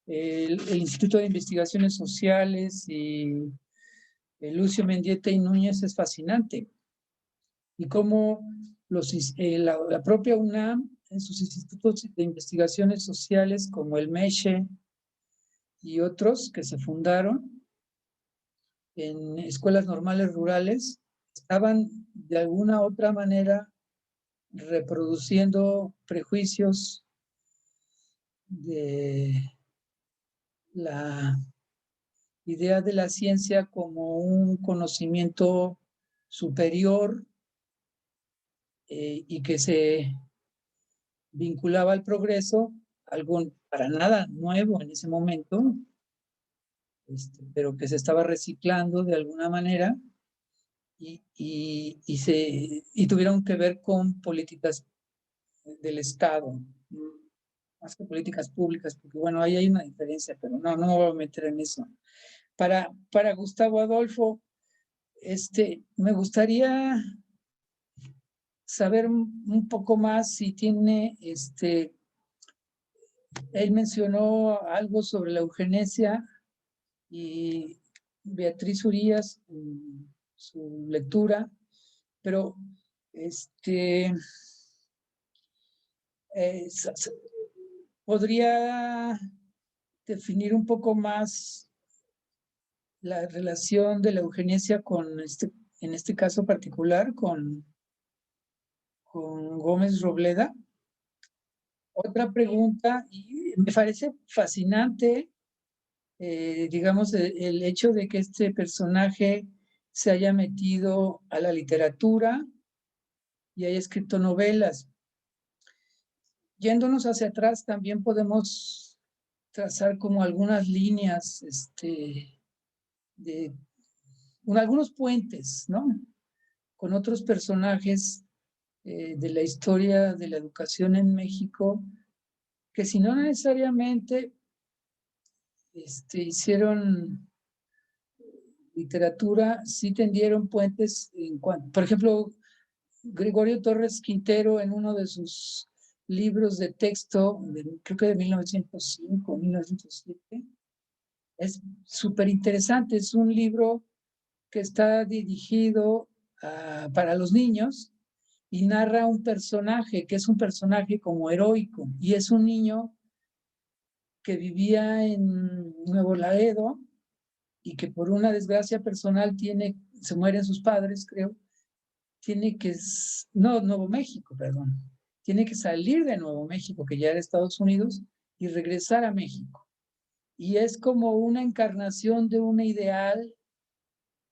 el Instituto de Investigaciones Sociales y Lucio Mendieta y Núñez es fascinante. Y cómo la propia UNAM, en sus institutos de investigaciones sociales como el MESHE y otros que se fundaron en escuelas normales rurales, estaban de alguna otra manera reproduciendo prejuicios de la idea de la ciencia como un conocimiento superior y que se vinculaba al progreso, algo para nada nuevo en ese momento, pero que se estaba reciclando de alguna manera y tuvieron que ver con políticas del Estado, más que políticas públicas, porque bueno, ahí hay una diferencia, pero no me voy a meter en eso. Para Gustavo Adolfo, me gustaría saber un poco más si tiene, él mencionó algo sobre la eugenesia y Beatriz Urías, su lectura, pero podría definir un poco más la relación de la eugenesia con en este caso particular, con Gómez Robleda. Otra pregunta, y me parece fascinante, digamos, el hecho de que este personaje se haya metido a la literatura y haya escrito novelas. Yéndonos hacia atrás, también podemos trazar como algunas líneas, algunos puentes, ¿no? Con otros personajes de la historia de la educación en México, que si no necesariamente hicieron literatura, sí tendieron puentes por ejemplo, Gregorio Torres Quintero en uno de sus libros de texto, creo que de 1905, 1907, es súper interesante, es un libro que está dirigido para los niños y narra un personaje que es un personaje como heroico y es un niño que vivía en Nuevo Laredo y que por una desgracia personal se mueren sus padres, creo, Nuevo México, perdón, tiene que salir de Nuevo México, que ya era Estados Unidos, y regresar a México. Y es como una encarnación de un ideal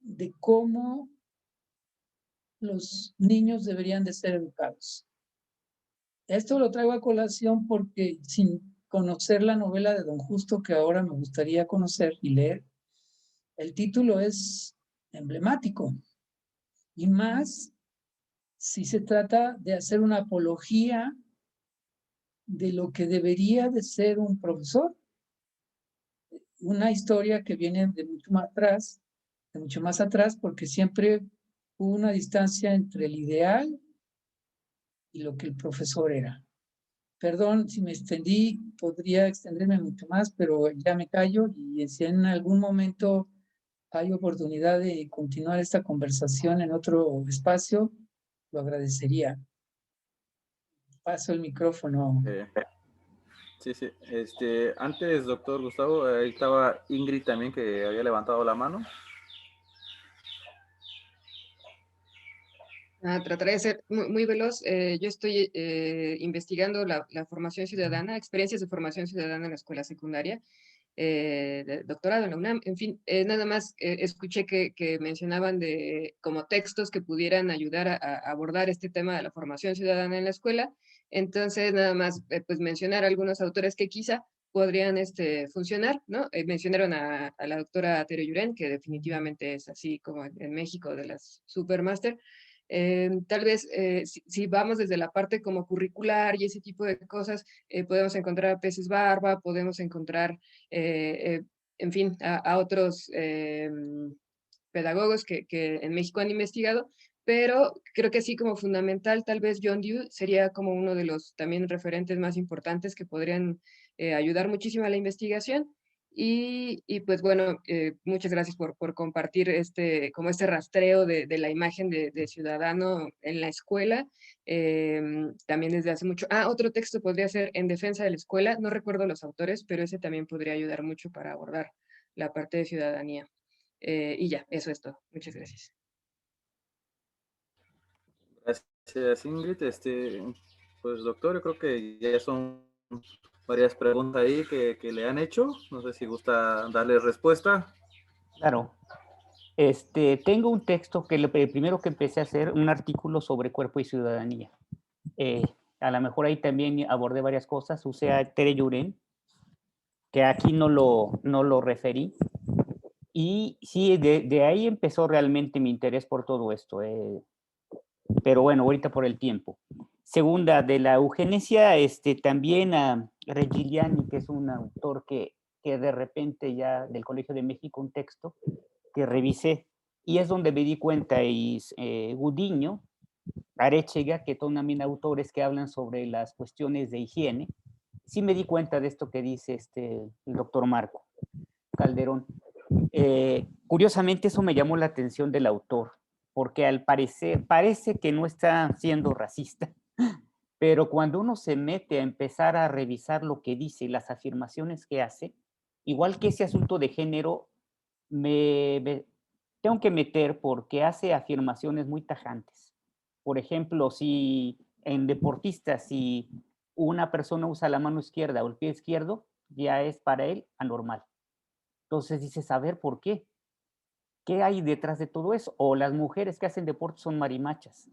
de cómo los niños deberían de ser educados. Esto lo traigo a colación porque sin conocer la novela de Don Justo, que ahora me gustaría conocer y leer, el título es emblemático. Y más si se trata de hacer una apología de lo que debería de ser un profesor. Una historia que viene de mucho más atrás, porque siempre hubo una distancia entre el ideal y lo que el profesor era. Perdón si me extendí, podría extenderme mucho más, pero ya me callo y si en algún momento hay oportunidad de continuar esta conversación en otro espacio, lo agradecería. Paso el micrófono. Sí, sí. Antes, doctor Gustavo, ahí estaba Ingrid también que había levantado la mano. Trataré de ser muy veloz. Yo estoy investigando la formación ciudadana, experiencias de formación ciudadana en la escuela secundaria, de doctorado en la UNAM. En fin, nada más escuché que mencionaban de como textos que pudieran ayudar a abordar este tema de la formación ciudadana en la escuela. Entonces, nada más pues mencionar algunos autores que quizá podrían funcionar, ¿no? Mencionaron a la doctora Tere Yuren, que definitivamente es así como en México de las supermaster. Tal vez si vamos desde la parte como curricular y ese tipo de cosas, podemos encontrar a Peces Barba, podemos encontrar, en fin, a otros pedagogos que en México han investigado, pero creo que sí como fundamental, tal vez John Dewey sería como uno de los también referentes más importantes que podrían ayudar muchísimo a la investigación. Y pues bueno, muchas gracias por compartir como este rastreo de la imagen de ciudadano en la escuela, también desde hace mucho. Otro texto podría ser En defensa de la escuela, no recuerdo los autores, pero ese también podría ayudar mucho para abordar la parte de ciudadanía. Y ya, eso es todo. Muchas gracias. Gracias, Ingrid. Pues, doctor, yo creo que ya son varias preguntas ahí que le han hecho. No sé si gusta darle respuesta. Claro. Tengo un texto que el primero que empecé a hacer, un artículo sobre cuerpo y ciudadanía. A lo mejor ahí también abordé varias cosas. Usé a Tere Yuren, que aquí no lo referí. Y sí, de ahí empezó realmente mi interés por todo esto. Pero bueno, ahorita por el tiempo. Segunda, de la eugenesia, también a Regiliani, que es un autor que de repente ya del Colegio de México, un texto que revisé, y es donde me di cuenta, y Gudiño, Arechiga, que son también autores que hablan sobre las cuestiones de higiene. Sí me di cuenta de esto que dice el doctor Marco Calderón. Curiosamente eso me llamó la atención del autor, porque al parecer, parece que no está siendo racista, pero cuando uno se mete a empezar a revisar lo que dice y las afirmaciones que hace, igual que ese asunto de género, me tengo que meter porque hace afirmaciones muy tajantes. Por ejemplo, si en deportistas, si una persona usa la mano izquierda o el pie izquierdo, ya es para él anormal. Entonces dices, a ver, ¿por qué? ¿Qué hay detrás de todo eso? O las mujeres que hacen deporte son marimachas.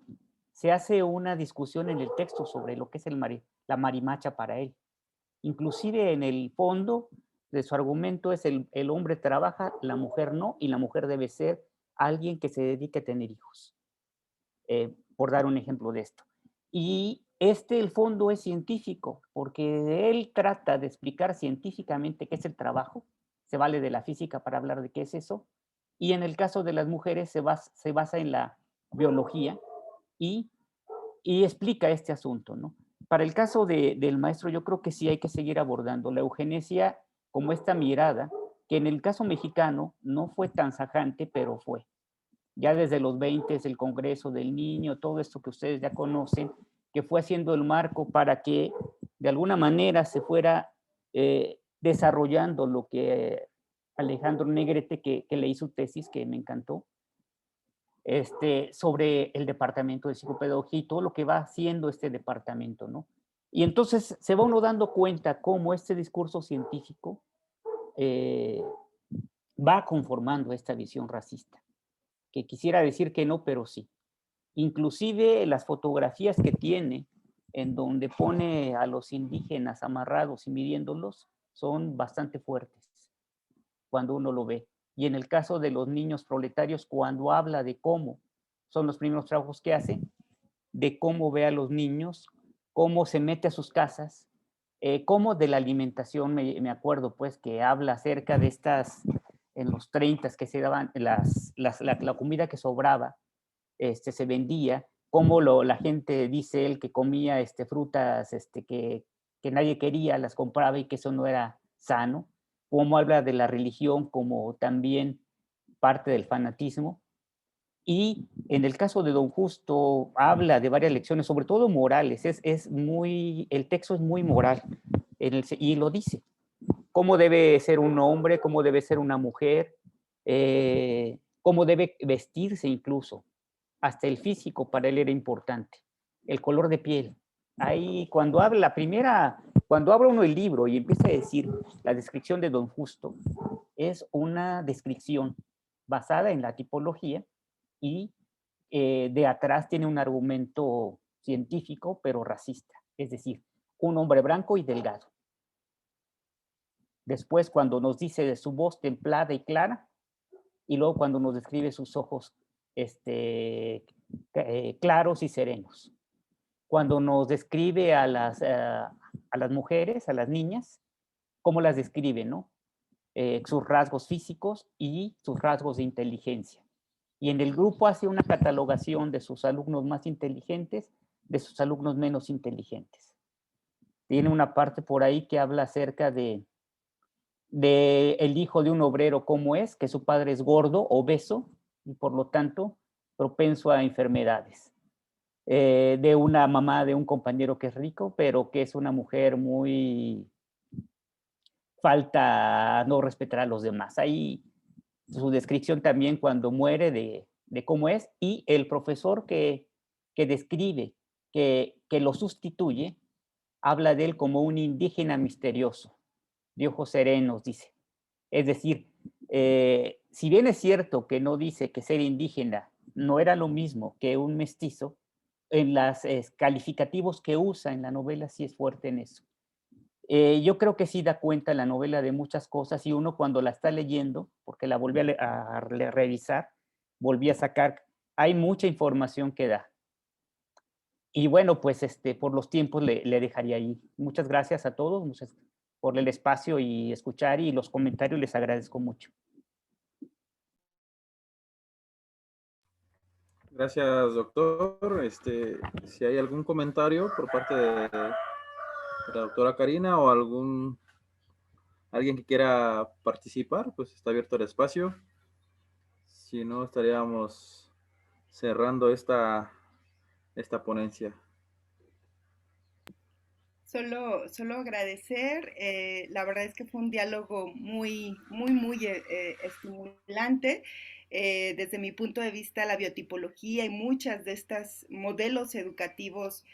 Se hace una discusión en el texto sobre lo que es la marimacha para él. Inclusive en el fondo de su argumento es el hombre trabaja, la mujer no, y la mujer debe ser alguien que se dedique a tener hijos. Por dar un ejemplo de esto. Y el fondo es científico, porque él trata de explicar científicamente qué es el trabajo, se vale de la física para hablar de qué es eso, y en el caso de las mujeres se basa en la biología y explica este asunto, ¿no? Para el caso del maestro, yo creo que sí hay que seguir abordando la eugenesia como esta mirada, que en el caso mexicano no fue tan tajante, pero fue. Ya desde los 20, el Congreso del Niño, todo esto que ustedes ya conocen, que fue haciendo el marco para que de alguna manera se fuera desarrollando lo que Alejandro Negrete, que leí su tesis, que me encantó, sobre el departamento de psicopedagogía y todo lo que va haciendo este departamento, ¿no? Y entonces se va uno dando cuenta cómo este discurso científico va conformando esta visión racista, que quisiera decir que no, pero sí. Inclusive las fotografías que tiene, en donde pone a los indígenas amarrados y midiéndolos, son bastante fuertes cuando uno lo ve. Y en el caso de los niños proletarios, cuando habla de cómo son los primeros trabajos que hace, de cómo ve a los niños, cómo se mete a sus casas, cómo de la alimentación, me acuerdo pues que habla acerca de estas, en los 30 que se daban la comida que sobraba, se vendía, cómo la gente dice él que comía frutas que que nadie quería, las compraba y que eso no era sano, cómo habla de la religión como también parte del fanatismo. Y en el caso de Don Justo habla de varias lecciones, sobre todo morales, el texto es muy moral, y lo dice, cómo debe ser un hombre, cómo debe ser una mujer, cómo debe vestirse incluso, hasta el físico para él era importante, el color de piel. Ahí cuando habla uno el libro y empieza a decir la descripción de Don Justo, es una descripción basada en la tipología y de atrás tiene un argumento científico, pero racista. Es decir, un hombre blanco y delgado. Después, cuando nos dice de su voz templada y clara, y luego cuando nos describe sus ojos claros y serenos. Cuando nos describe a las mujeres, a las niñas, cómo las describe, ¿no? Sus rasgos físicos y sus rasgos de inteligencia. Y en el grupo hace una catalogación de sus alumnos más inteligentes, de sus alumnos menos inteligentes. Tiene una parte por ahí que habla acerca de el hijo de un obrero, cómo es, que su padre es gordo, obeso, y por lo tanto propenso a enfermedades. De una mamá de un compañero que es rico, pero que es una mujer muy falta no respetar a los demás. Ahí su descripción también cuando muere de cómo es, y el profesor que describe, que lo sustituye, habla de él como un indígena misterioso, de ojos serenos, dice. Es decir, si bien es cierto que no dice que ser indígena no era lo mismo que un mestizo, en los calificativos que usa en la novela sí es fuerte en eso. Yo creo que sí da cuenta la novela de muchas cosas y uno cuando la está leyendo, porque la volví a revisar, volví a sacar, hay mucha información que da. Y bueno, pues por los tiempos le dejaría ahí. Muchas gracias a todos por el espacio y escuchar, y los comentarios les agradezco mucho. Gracias, doctor. Si hay algún comentario por parte de la doctora Karina o alguien que quiera participar, pues está abierto el espacio. Si no, estaríamos cerrando esta ponencia. Solo agradecer, la verdad es que fue un diálogo muy estimulante. Desde mi punto de vista, la biotipología y muchas de estos modelos educativos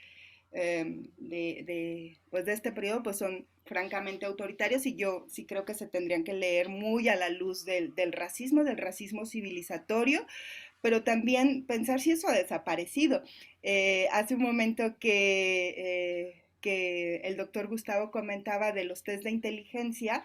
pues de este periodo pues son francamente autoritarios, y yo sí creo que se tendrían que leer muy a la luz del racismo civilizatorio, pero también pensar si eso ha desaparecido. Hace un momento que el doctor Gustavo comentaba de los test de inteligencia,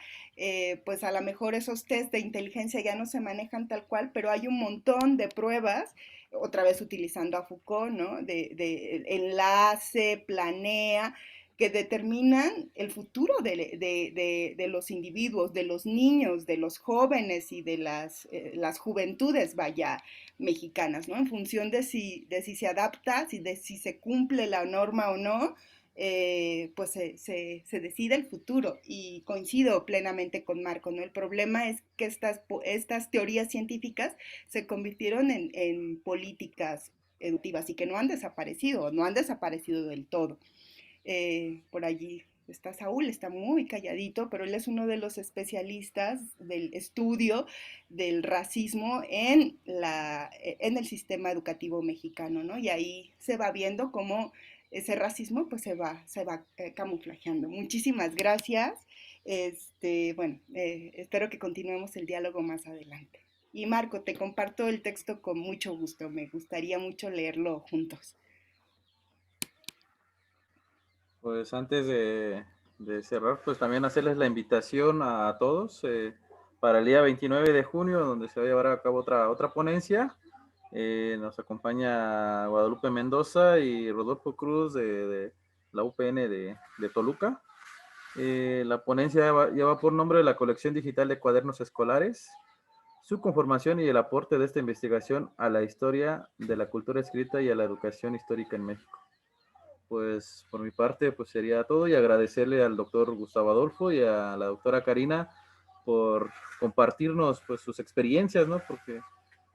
pues a lo mejor esos test de inteligencia ya no se manejan tal cual, pero hay un montón de pruebas, otra vez utilizando a Foucault, ¿no? De enlace, planea, que determinan el futuro de los individuos, de los niños, de los jóvenes y de las juventudes, vaya, mexicanas, ¿no? En función de si se adapta, de si se cumple la norma o no, pues se decide el futuro. Y coincido plenamente con Marco, ¿no? El problema es que estas teorías científicas se convirtieron en políticas educativas y que no han desaparecido del todo. Por allí está Saúl, está muy calladito, pero él es uno de los especialistas del estudio del racismo en el sistema educativo mexicano, ¿no? Y ahí se va viendo cómo ese racismo pues se va camuflajeando. Muchísimas gracias. Bueno, espero que continuemos el diálogo más adelante. Y Marco, te comparto el texto con mucho gusto. Me gustaría mucho leerlo juntos. Pues antes de cerrar, pues también hacerles la invitación a todos para el día 29 de junio, donde se va a llevar a cabo otra ponencia. Nos acompaña Guadalupe Mendoza y Rodolfo Cruz de la UPN de Toluca. La ponencia lleva por nombre la colección digital de cuadernos escolares, su conformación y el aporte de esta investigación a la historia de la cultura escrita y a la educación histórica en México. pues por mi parte pues sería todo, y agradecerle al doctor Gustavo Adolfo y a la doctora Karina por compartirnos pues sus experiencias, ¿no? Porque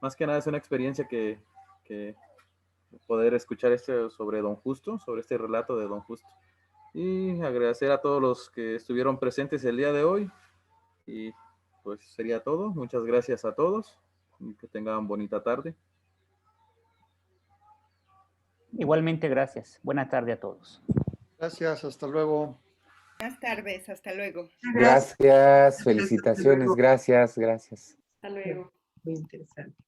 más que nada es una experiencia que poder escuchar sobre Don Justo, sobre este relato de Don Justo. Y agradecer a todos los que estuvieron presentes el día de hoy. Y pues sería todo. Muchas gracias a todos y que tengan bonita tarde. Igualmente, gracias. Buena tarde a todos. Gracias, hasta luego. Buenas tardes, hasta luego. Gracias, felicitaciones, gracias, gracias. Hasta luego. Muy interesante.